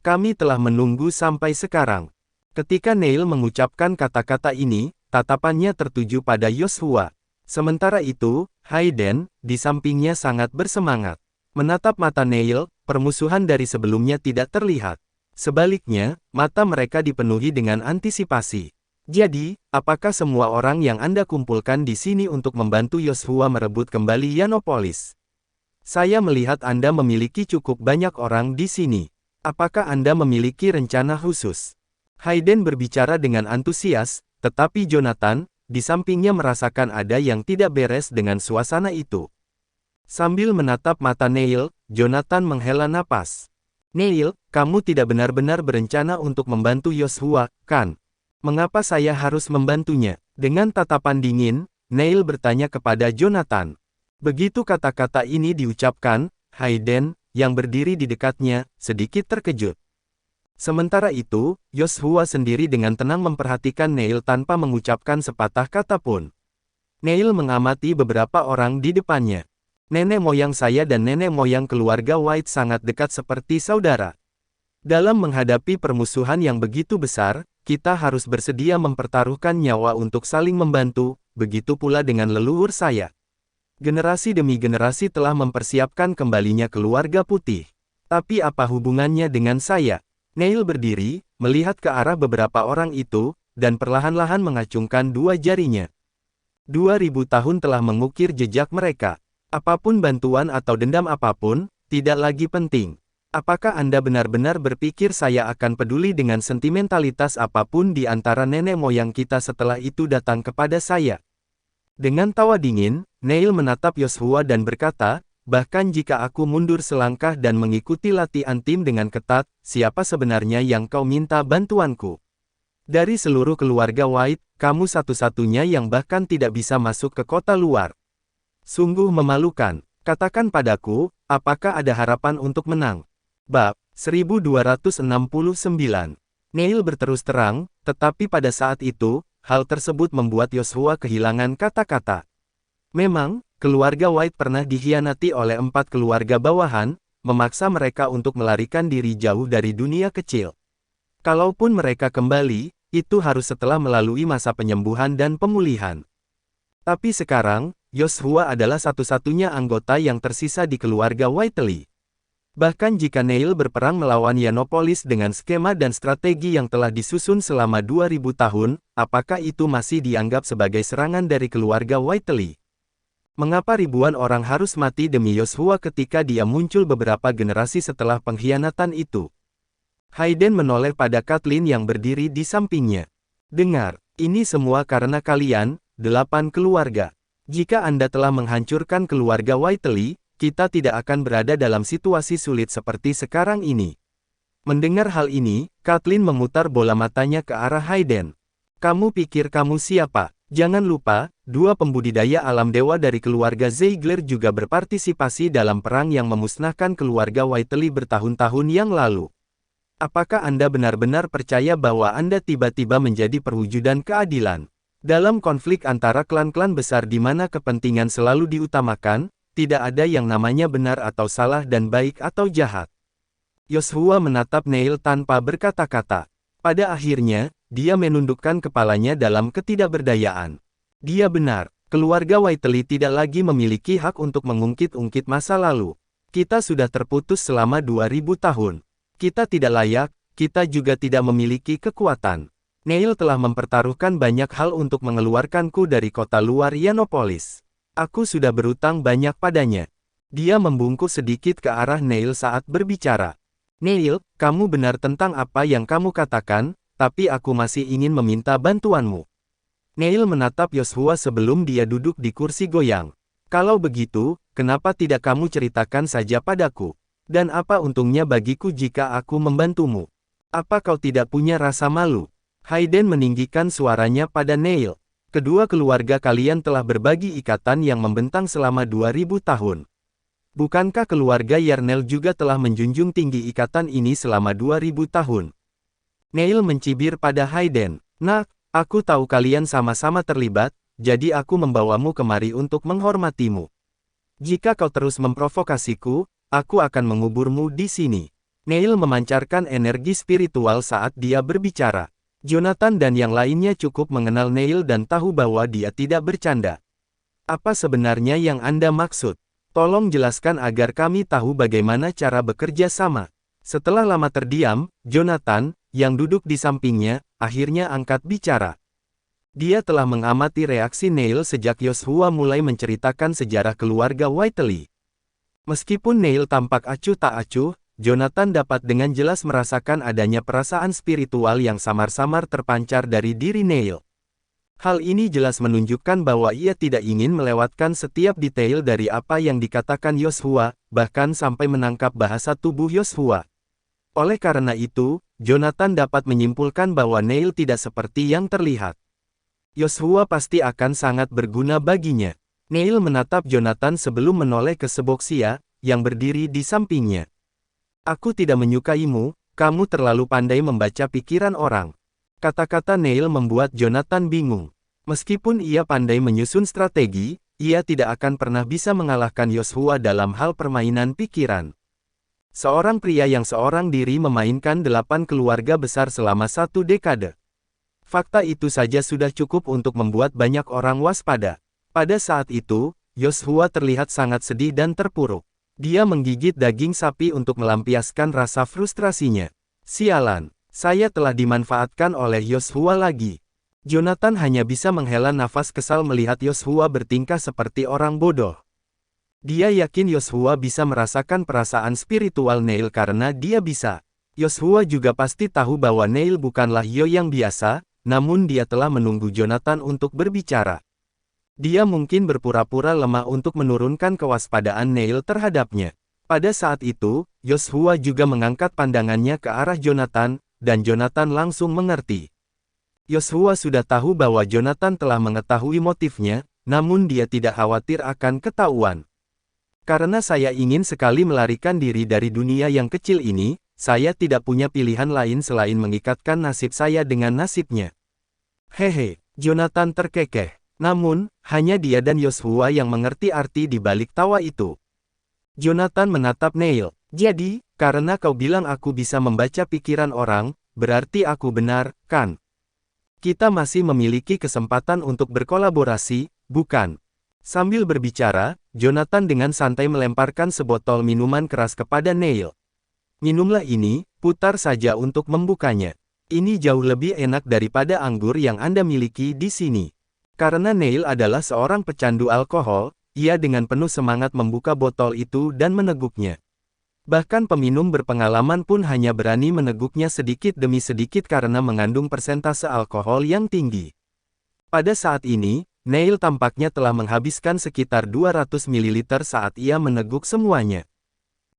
Kami telah menunggu sampai sekarang. Ketika Neil mengucapkan kata-kata ini, tatapannya tertuju pada Joshua. Sementara itu, Hayden, di sampingnya sangat bersemangat. Menatap mata Neil, permusuhan dari sebelumnya tidak terlihat. Sebaliknya, mata mereka dipenuhi dengan antisipasi. Jadi, apakah semua orang yang Anda kumpulkan di sini untuk membantu Joshua merebut kembali Yanopolis? Saya melihat Anda memiliki cukup banyak orang di sini. Apakah Anda memiliki rencana khusus? Hayden berbicara dengan antusias, tetapi Jonathan, di sampingnya merasakan ada yang tidak beres dengan suasana itu. Sambil menatap mata Neil, Jonathan menghela napas. Neil, kamu tidak benar-benar berencana untuk membantu Joshua, kan? Mengapa saya harus membantunya? Dengan tatapan dingin, Neil bertanya kepada Jonathan. Begitu kata-kata ini diucapkan, Hayden, yang berdiri di dekatnya, sedikit terkejut. Sementara itu, Joshua sendiri dengan tenang memperhatikan Neil tanpa mengucapkan sepatah kata pun. Neil mengamati beberapa orang di depannya. Nenek moyang saya dan nenek moyang keluarga White sangat dekat seperti saudara. Dalam menghadapi permusuhan yang begitu besar, kita harus bersedia mempertaruhkan nyawa untuk saling membantu, begitu pula dengan leluhur saya. Generasi demi generasi telah mempersiapkan kembalinya keluarga putih. Tapi apa hubungannya dengan saya? Neil berdiri, melihat ke arah beberapa orang itu, dan perlahan-lahan mengacungkan 2 jarinya. 2000 tahun telah mengukir jejak mereka. Apapun bantuan atau dendam apapun, tidak lagi penting. Apakah Anda benar-benar berpikir saya akan peduli dengan sentimentalitas apapun di antara nenek moyang kita setelah itu datang kepada saya? Dengan tawa dingin, Neil menatap Joshua dan berkata, bahkan jika aku mundur selangkah dan mengikuti latihan tim dengan ketat, siapa sebenarnya yang kau minta bantuanku? Dari seluruh keluarga White, kamu satu-satunya yang bahkan tidak bisa masuk ke kota luar. Sungguh memalukan. Katakan padaku, apakah ada harapan untuk menang? Bab 1269. Neil berterus terang, tetapi pada saat itu, hal tersebut membuat Joshua kehilangan kata-kata. Memang, keluarga White pernah dikhianati oleh 4 keluarga bawahan, memaksa mereka untuk melarikan diri jauh dari dunia kecil. Kalaupun mereka kembali, itu harus setelah melalui masa penyembuhan dan pemulihan. Tapi sekarang, Joshua adalah satu-satunya anggota yang tersisa di keluarga Whiteley. Bahkan jika Neil berperang melawan Yanopolis dengan skema dan strategi yang telah disusun selama 2000 tahun, apakah itu masih dianggap sebagai serangan dari keluarga Whiteley? Mengapa ribuan orang harus mati demi Joshua ketika dia muncul beberapa generasi setelah pengkhianatan itu? Hayden menoleh pada Kathleen yang berdiri di sampingnya. Dengar, ini semua karena kalian, 8 keluarga. Jika Anda telah menghancurkan keluarga Whiteley, kita tidak akan berada dalam situasi sulit seperti sekarang ini. Mendengar hal ini, Kathleen memutar bola matanya ke arah Hayden. Kamu pikir kamu siapa? Jangan lupa, 2 pembudidaya alam dewa dari keluarga Ziegler juga berpartisipasi dalam perang yang memusnahkan keluarga Whiteley bertahun-tahun yang lalu. Apakah Anda benar-benar percaya bahwa Anda tiba-tiba menjadi perwujudan keadilan? Dalam konflik antara klan-klan besar di mana kepentingan selalu diutamakan, tidak ada yang namanya benar atau salah dan baik atau jahat. Yoshua menatap Neil tanpa berkata-kata. Pada akhirnya, dia menundukkan kepalanya dalam ketidakberdayaan. Dia benar, keluarga Whiteley tidak lagi memiliki hak untuk mengungkit-ungkit masa lalu. Kita sudah terputus selama 2000 tahun. Kita tidak layak, kita juga tidak memiliki kekuatan. Neil telah mempertaruhkan banyak hal untuk mengeluarkanku dari kota luar Yanopolis. Aku sudah berutang banyak padanya. Dia membungkuk sedikit ke arah Neil saat berbicara. Neil, kamu benar tentang apa yang kamu katakan, tapi aku masih ingin meminta bantuanmu. Neil menatap Yoshua sebelum dia duduk di kursi goyang. Kalau begitu, kenapa tidak kamu ceritakan saja padaku? Dan apa untungnya bagiku jika aku membantumu? Apa kau tidak punya rasa malu? Hayden meninggikan suaranya pada Neil. Kedua keluarga kalian telah berbagi ikatan yang membentang selama 2000 tahun. Bukankah keluarga Yarnell juga telah menjunjung tinggi ikatan ini selama 2000 tahun? Neil mencibir pada Hayden. Nak, aku tahu kalian sama-sama terlibat, jadi aku membawamu kemari untuk menghormatimu. Jika kau terus memprovokasiku, aku akan menguburmu di sini. Neil memancarkan energi spiritual saat dia berbicara. Jonathan dan yang lainnya cukup mengenal Neil dan tahu bahwa dia tidak bercanda. Apa sebenarnya yang Anda maksud? Tolong jelaskan agar kami tahu bagaimana cara bekerja sama. Setelah lama terdiam, Jonathan, yang duduk di sampingnya, akhirnya angkat bicara. Dia telah mengamati reaksi Neil sejak Yoshua mulai menceritakan sejarah keluarga Whiteley. Meskipun Neil tampak acuh tak acuh, Jonathan dapat dengan jelas merasakan adanya perasaan spiritual yang samar-samar terpancar dari diri Neil. Hal ini jelas menunjukkan bahwa ia tidak ingin melewatkan setiap detail dari apa yang dikatakan Yoshua, bahkan sampai menangkap bahasa tubuh Yoshua. Oleh karena itu, Jonathan dapat menyimpulkan bahwa Neil tidak seperti yang terlihat. Yoshua pasti akan sangat berguna baginya. Neil menatap Jonathan sebelum menoleh ke Seboxia, yang berdiri di sampingnya. Aku tidak menyukaimu, kamu terlalu pandai membaca pikiran orang. Kata-kata Neil membuat Jonathan bingung. Meskipun ia pandai menyusun strategi, ia tidak akan pernah bisa mengalahkan Yoshua dalam hal permainan pikiran. Seorang pria yang seorang diri memainkan 8 keluarga besar selama 1 dekade. Fakta itu saja sudah cukup untuk membuat banyak orang waspada. Pada saat itu, Yoshua terlihat sangat sedih dan terpuruk. Dia menggigit daging sapi untuk melampiaskan rasa frustrasinya. Sialan, saya telah dimanfaatkan oleh Yoshua lagi. Jonathan hanya bisa menghela nafas kesal melihat Yoshua bertingkah seperti orang bodoh. Dia yakin Yoshua bisa merasakan perasaan spiritual Neil karena dia bisa. Yoshua juga pasti tahu bahwa Neil bukanlah Yo yang biasa, namun dia telah menunggu Jonathan untuk berbicara. Dia mungkin berpura-pura lemah untuk menurunkan kewaspadaan Neil terhadapnya. Pada saat itu, Yoshua juga mengangkat pandangannya ke arah Jonathan, dan Jonathan langsung mengerti. Yoshua sudah tahu bahwa Jonathan telah mengetahui motifnya, namun dia tidak khawatir akan ketahuan. Karena saya ingin sekali melarikan diri dari dunia yang kecil ini, saya tidak punya pilihan lain selain mengikatkan nasib saya dengan nasibnya. Hehe, Jonathan terkekeh. Namun, hanya dia dan Yoshua yang mengerti arti di balik tawa itu. Jonathan menatap Neil. Jadi, karena kau bilang aku bisa membaca pikiran orang, berarti aku benar, kan? Kita masih memiliki kesempatan untuk berkolaborasi, bukan? Sambil berbicara, Jonathan dengan santai melemparkan sebotol minuman keras kepada Neil. Minumlah ini, putar saja untuk membukanya. Ini jauh lebih enak daripada anggur yang Anda miliki di sini. Karena Neil adalah seorang pecandu alkohol, ia dengan penuh semangat membuka botol itu dan meneguknya. Bahkan peminum berpengalaman pun hanya berani meneguknya sedikit demi sedikit karena mengandung persentase alkohol yang tinggi. Pada saat ini, Neil tampaknya telah menghabiskan sekitar 200 ml saat ia meneguk semuanya.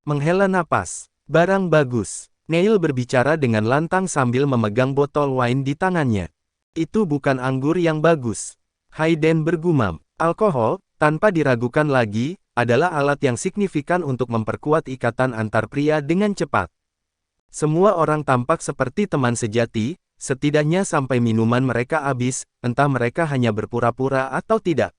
Menghela napas. Barang bagus. Neil berbicara dengan lantang sambil memegang botol wine di tangannya. Itu bukan anggur yang bagus. Hayden bergumam. Alkohol, tanpa diragukan lagi, adalah alat yang signifikan untuk memperkuat ikatan antar pria dengan cepat. Semua orang tampak seperti teman sejati, setidaknya sampai minuman mereka habis, entah mereka hanya berpura-pura atau tidak.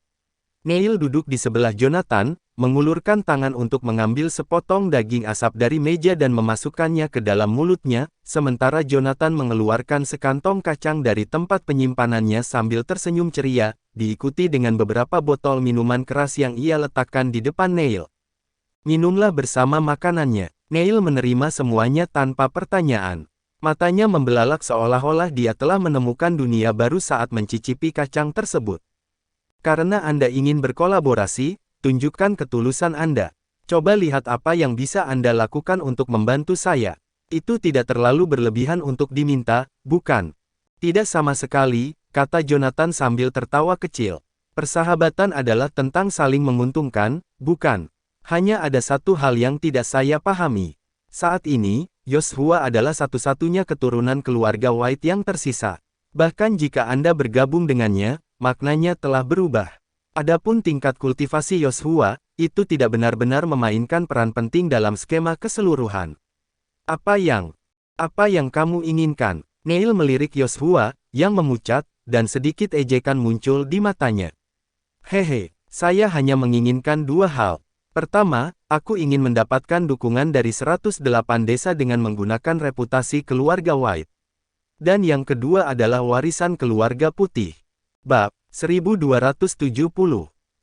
Neil duduk di sebelah Jonathan, mengulurkan tangan untuk mengambil sepotong daging asap dari meja dan memasukkannya ke dalam mulutnya, sementara Jonathan mengeluarkan sekantong kacang dari tempat penyimpanannya sambil tersenyum ceria, diikuti dengan beberapa botol minuman keras yang ia letakkan di depan Neil. Minumlah bersama makanannya. Neil menerima semuanya tanpa pertanyaan. Matanya membelalak seolah-olah dia telah menemukan dunia baru saat mencicipi kacang tersebut. Karena Anda ingin berkolaborasi, tunjukkan ketulusan Anda. Coba lihat apa yang bisa Anda lakukan untuk membantu saya. Itu tidak terlalu berlebihan untuk diminta, bukan? Tidak sama sekali, kata Jonathan sambil tertawa kecil. Persahabatan adalah tentang saling menguntungkan, bukan? Hanya ada satu hal yang tidak saya pahami. Saat ini, Joshua adalah satu-satunya keturunan keluarga White yang tersisa. Bahkan jika Anda bergabung dengannya, maknanya telah berubah. Adapun tingkat kultivasi Joshua, itu tidak benar-benar memainkan peran penting dalam skema keseluruhan. Apa yang kamu inginkan? Neil melirik Joshua, yang memucat, dan sedikit ejekan muncul di matanya. Hehe, saya hanya menginginkan dua hal. Pertama, aku ingin mendapatkan dukungan dari 108 desa dengan menggunakan reputasi keluarga White. Dan yang kedua adalah warisan keluarga putih. Bab 1270.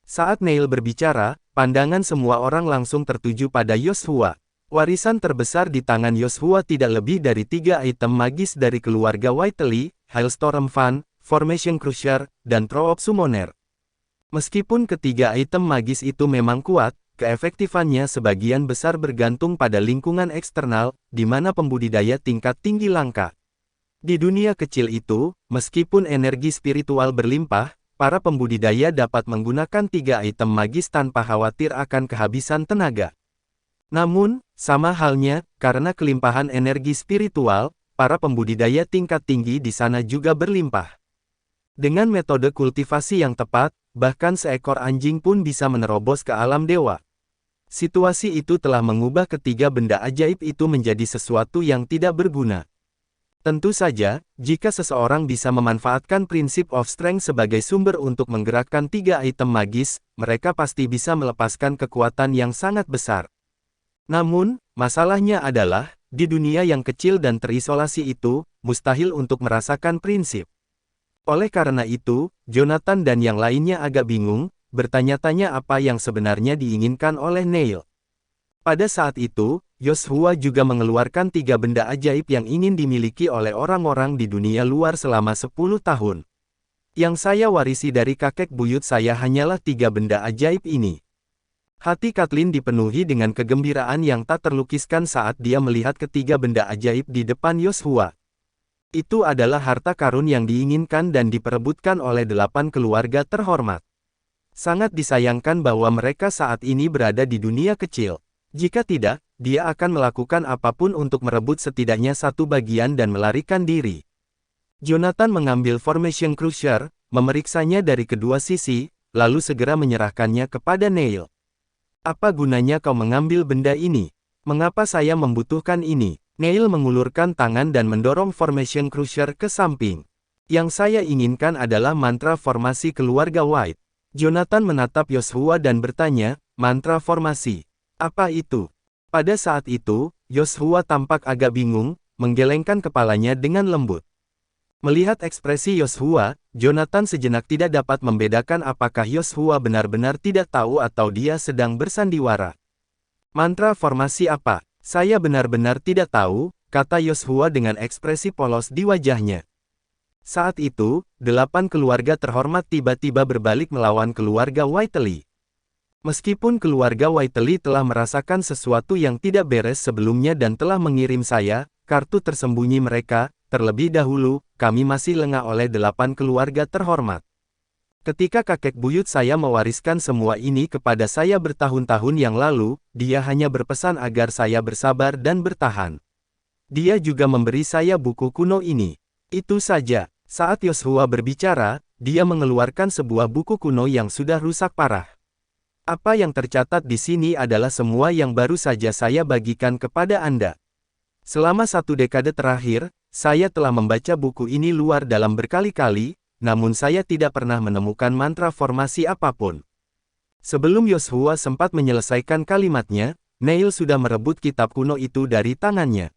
Saat Neil berbicara, pandangan semua orang langsung tertuju pada Joshua. Warisan terbesar di tangan Joshua tidak lebih dari 3 item magis dari keluarga Whiteley, Hailstorm Fan, Formation Crusher, dan Throw of Summoner. Meskipun ketiga item magis itu memang kuat, keefektifannya sebagian besar bergantung pada lingkungan eksternal, di mana pembudidaya tingkat tinggi langka. Di dunia kecil itu, meskipun energi spiritual berlimpah, para pembudidaya dapat menggunakan 3 item magis tanpa khawatir akan kehabisan tenaga. Namun, sama halnya, karena kelimpahan energi spiritual, para pembudidaya tingkat tinggi di sana juga berlimpah. Dengan metode kultivasi yang tepat, bahkan seekor anjing pun bisa menerobos ke alam dewa. Situasi itu telah mengubah ketiga benda ajaib itu menjadi sesuatu yang tidak berguna. Tentu saja, jika seseorang bisa memanfaatkan prinsip of strength sebagai sumber untuk menggerakkan 3 item magis, mereka pasti bisa melepaskan kekuatan yang sangat besar. Namun, masalahnya adalah, di dunia yang kecil dan terisolasi itu, mustahil untuk merasakan prinsip. Oleh karena itu, Jonathan dan yang lainnya agak bingung, bertanya-tanya apa yang sebenarnya diinginkan oleh Neil. Pada saat itu, Joshua juga mengeluarkan 3 benda ajaib yang ingin dimiliki oleh orang-orang di dunia luar selama 10 tahun. Yang saya warisi dari kakek buyut saya hanyalah 3 benda ajaib ini. Hati Kathleen dipenuhi dengan kegembiraan yang tak terlukiskan saat dia melihat ketiga benda ajaib di depan Joshua. Itu adalah harta karun yang diinginkan dan diperebutkan oleh 8 keluarga terhormat. Sangat disayangkan bahwa mereka saat ini berada di dunia kecil. Jika tidak, dia akan melakukan apapun untuk merebut setidaknya satu bagian dan melarikan diri. Jonathan mengambil Formation Crusher, memeriksanya dari kedua sisi, lalu segera menyerahkannya kepada Neil. Apa gunanya kau mengambil benda ini? Mengapa saya membutuhkan ini? Neil mengulurkan tangan dan mendorong Formation Crusher ke samping. Yang saya inginkan adalah mantra formasi keluarga White. Jonathan menatap Joshua dan bertanya, mantra formasi. Apa itu? Pada saat itu, Joshua tampak agak bingung, menggelengkan kepalanya dengan lembut. Melihat ekspresi Joshua, Jonathan sejenak tidak dapat membedakan apakah Joshua benar-benar tidak tahu atau dia sedang bersandiwara. Mantra formasi apa? Saya benar-benar tidak tahu, kata Joshua dengan ekspresi polos di wajahnya. Saat itu, 8 keluarga terhormat tiba-tiba berbalik melawan keluarga Whiteley. Meskipun keluarga Whiteley telah merasakan sesuatu yang tidak beres sebelumnya dan telah mengirim saya, kartu tersembunyi mereka, terlebih dahulu, kami masih lengah oleh 8 keluarga terhormat. Ketika kakek buyut saya mewariskan semua ini kepada saya bertahun-tahun yang lalu, dia hanya berpesan agar saya bersabar dan bertahan. Dia juga memberi saya buku kuno ini. Itu saja. Saat Joshua berbicara, dia mengeluarkan sebuah buku kuno yang sudah rusak parah. Apa yang tercatat di sini adalah semua yang baru saja saya bagikan kepada Anda. Selama 1 dekade terakhir, saya telah membaca buku ini luar dalam berkali-kali, namun saya tidak pernah menemukan mantra formasi apapun. Sebelum Yoshua sempat menyelesaikan kalimatnya, Neil sudah merebut kitab kuno itu dari tangannya.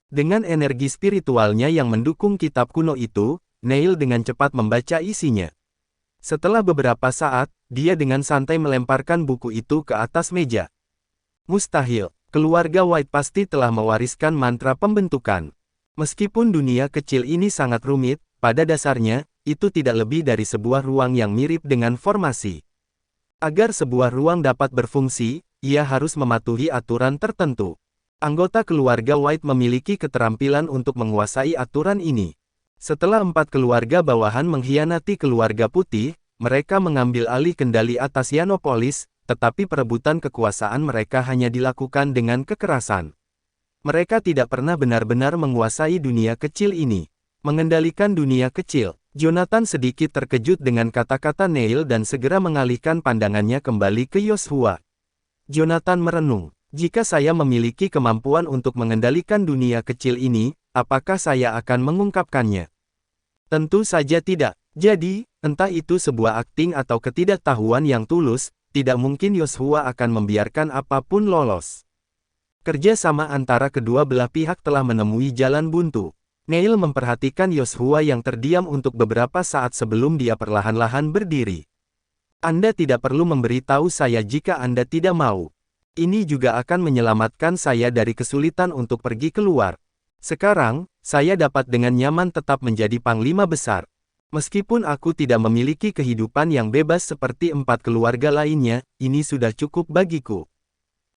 Dengan energi spiritualnya yang mendukung kitab kuno itu, Neil dengan cepat membaca isinya. Setelah beberapa saat, dia dengan santai melemparkan buku itu ke atas meja. Mustahil, keluarga White pasti telah mewariskan mantra pembentukan. Meskipun dunia kecil ini sangat rumit, pada dasarnya, itu tidak lebih dari sebuah ruang yang mirip dengan formasi. Agar sebuah ruang dapat berfungsi, ia harus mematuhi aturan tertentu. Anggota keluarga White memiliki keterampilan untuk menguasai aturan ini. Setelah 4 keluarga bawahan mengkhianati keluarga putih, mereka mengambil alih kendali atas Yanopolis, tetapi perebutan kekuasaan mereka hanya dilakukan dengan kekerasan. Mereka tidak pernah benar-benar menguasai dunia kecil ini. Mengendalikan dunia kecil. Jonathan sedikit terkejut dengan kata-kata Neil dan segera mengalihkan pandangannya kembali ke Yoshua. Jonathan merenung, jika saya memiliki kemampuan untuk mengendalikan dunia kecil ini, apakah saya akan mengungkapkannya? Tentu saja tidak. Jadi, entah itu sebuah akting atau ketidaktahuan yang tulus, tidak mungkin Yoshua akan membiarkan apapun lolos. Kerjasama antara kedua belah pihak telah menemui jalan buntu. Neil memperhatikan Yoshua yang terdiam untuk beberapa saat sebelum dia perlahan-lahan berdiri. Anda tidak perlu memberitahu saya jika Anda tidak mau. Ini juga akan menyelamatkan saya dari kesulitan untuk pergi keluar. Sekarang, saya dapat dengan nyaman tetap menjadi panglima besar. Meskipun aku tidak memiliki kehidupan yang bebas seperti 4 keluarga lainnya, ini sudah cukup bagiku.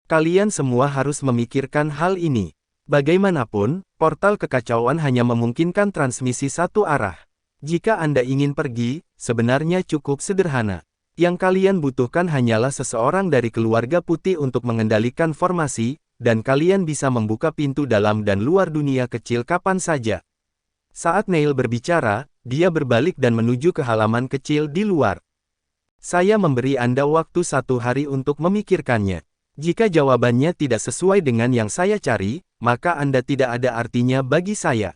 Kalian semua harus memikirkan hal ini. Bagaimanapun, portal kekacauan hanya memungkinkan transmisi satu arah. Jika Anda ingin pergi, sebenarnya cukup sederhana. Yang kalian butuhkan hanyalah seseorang dari keluarga putih untuk mengendalikan formasi, dan kalian bisa membuka pintu dalam dan luar dunia kecil kapan saja. Saat Neil berbicara, dia berbalik dan menuju ke halaman kecil di luar. Saya memberi Anda waktu 1 hari untuk memikirkannya. Jika jawabannya tidak sesuai dengan yang saya cari, maka Anda tidak ada artinya bagi saya.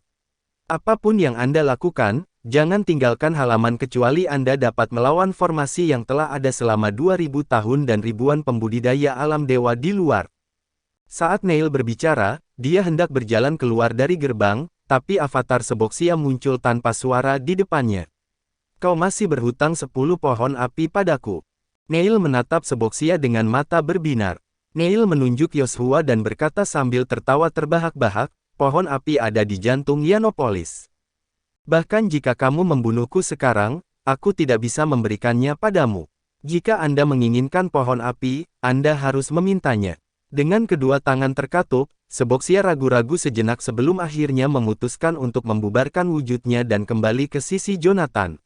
Apapun yang Anda lakukan, jangan tinggalkan halaman kecuali Anda dapat melawan formasi yang telah ada selama 2000 tahun dan ribuan pembudidaya alam dewa di luar. Saat Neil berbicara, dia hendak berjalan keluar dari gerbang, tapi avatar Seboxia muncul tanpa suara di depannya. Kau masih berhutang 10 pohon api padaku. Neil menatap Seboxia dengan mata berbinar. Neil menunjuk Yoshua dan berkata sambil tertawa terbahak-bahak, pohon api ada di jantung Yanopolis. Bahkan jika kamu membunuhku sekarang, aku tidak bisa memberikannya padamu. Jika Anda menginginkan pohon api, Anda harus memintanya. Dengan kedua tangan terkatup, Seboxia ragu-ragu sejenak sebelum akhirnya memutuskan untuk membubarkan wujudnya dan kembali ke sisi Jonathan.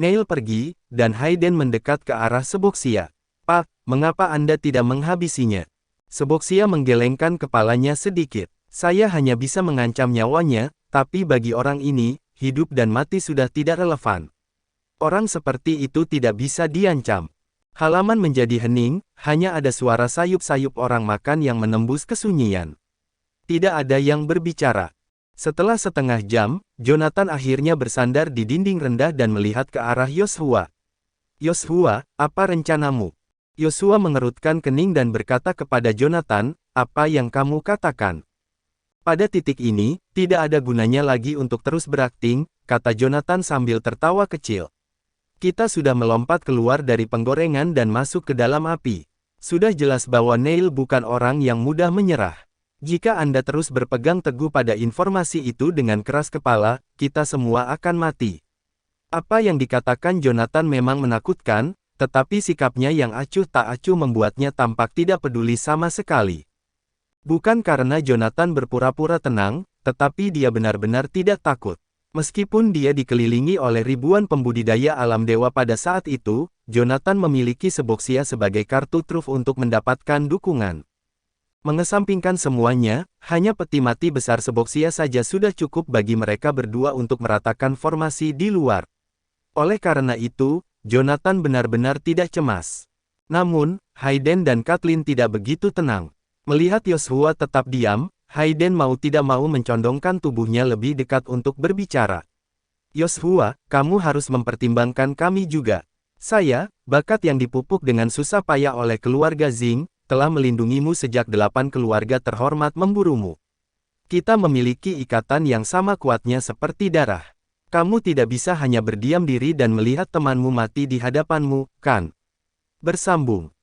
Neil pergi, dan Hayden mendekat ke arah Seboxia. Pak, mengapa Anda tidak menghabisinya? Seboxia menggelengkan kepalanya sedikit. Saya hanya bisa mengancam nyawanya, tapi bagi orang ini, hidup dan mati sudah tidak relevan. Orang seperti itu tidak bisa diancam. Halaman menjadi hening, hanya ada suara sayup-sayup orang makan yang menembus kesunyian. Tidak ada yang berbicara. Setelah setengah jam, Jonathan akhirnya bersandar di dinding rendah dan melihat ke arah Yoshua. Yoshua, apa rencanamu? Yoshua mengerutkan kening dan berkata kepada Jonathan, apa yang kamu katakan? Pada titik ini, tidak ada gunanya lagi untuk terus berakting, kata Jonathan sambil tertawa kecil. Kita sudah melompat keluar dari penggorengan dan masuk ke dalam api. Sudah jelas bahwa Neil bukan orang yang mudah menyerah. Jika Anda terus berpegang teguh pada informasi itu dengan keras kepala, kita semua akan mati. Apa yang dikatakan Jonathan memang menakutkan, tetapi sikapnya yang acuh tak acuh membuatnya tampak tidak peduli sama sekali. Bukan karena Jonathan berpura-pura tenang, tetapi dia benar-benar tidak takut. Meskipun dia dikelilingi oleh ribuan pembudidaya alam dewa pada saat itu, Jonathan memiliki Seboxia sebagai kartu truf untuk mendapatkan dukungan. Mengesampingkan semuanya, hanya peti mati besar Seboxia saja sudah cukup bagi mereka berdua untuk meratakan formasi di luar. Oleh karena itu, Jonathan benar-benar tidak cemas. Namun, Hayden dan Kathleen tidak begitu tenang. Melihat Yoshua tetap diam, Hayden mau tidak mau mencondongkan tubuhnya lebih dekat untuk berbicara. Yoshua, kamu harus mempertimbangkan kami juga. Saya, bakat yang dipupuk dengan susah payah oleh keluarga Zing, telah melindungimu sejak 8 keluarga terhormat memburumu. Kita memiliki ikatan yang sama kuatnya seperti darah. Kamu tidak bisa hanya berdiam diri dan melihat temanmu mati di hadapanmu, kan? Bersambung.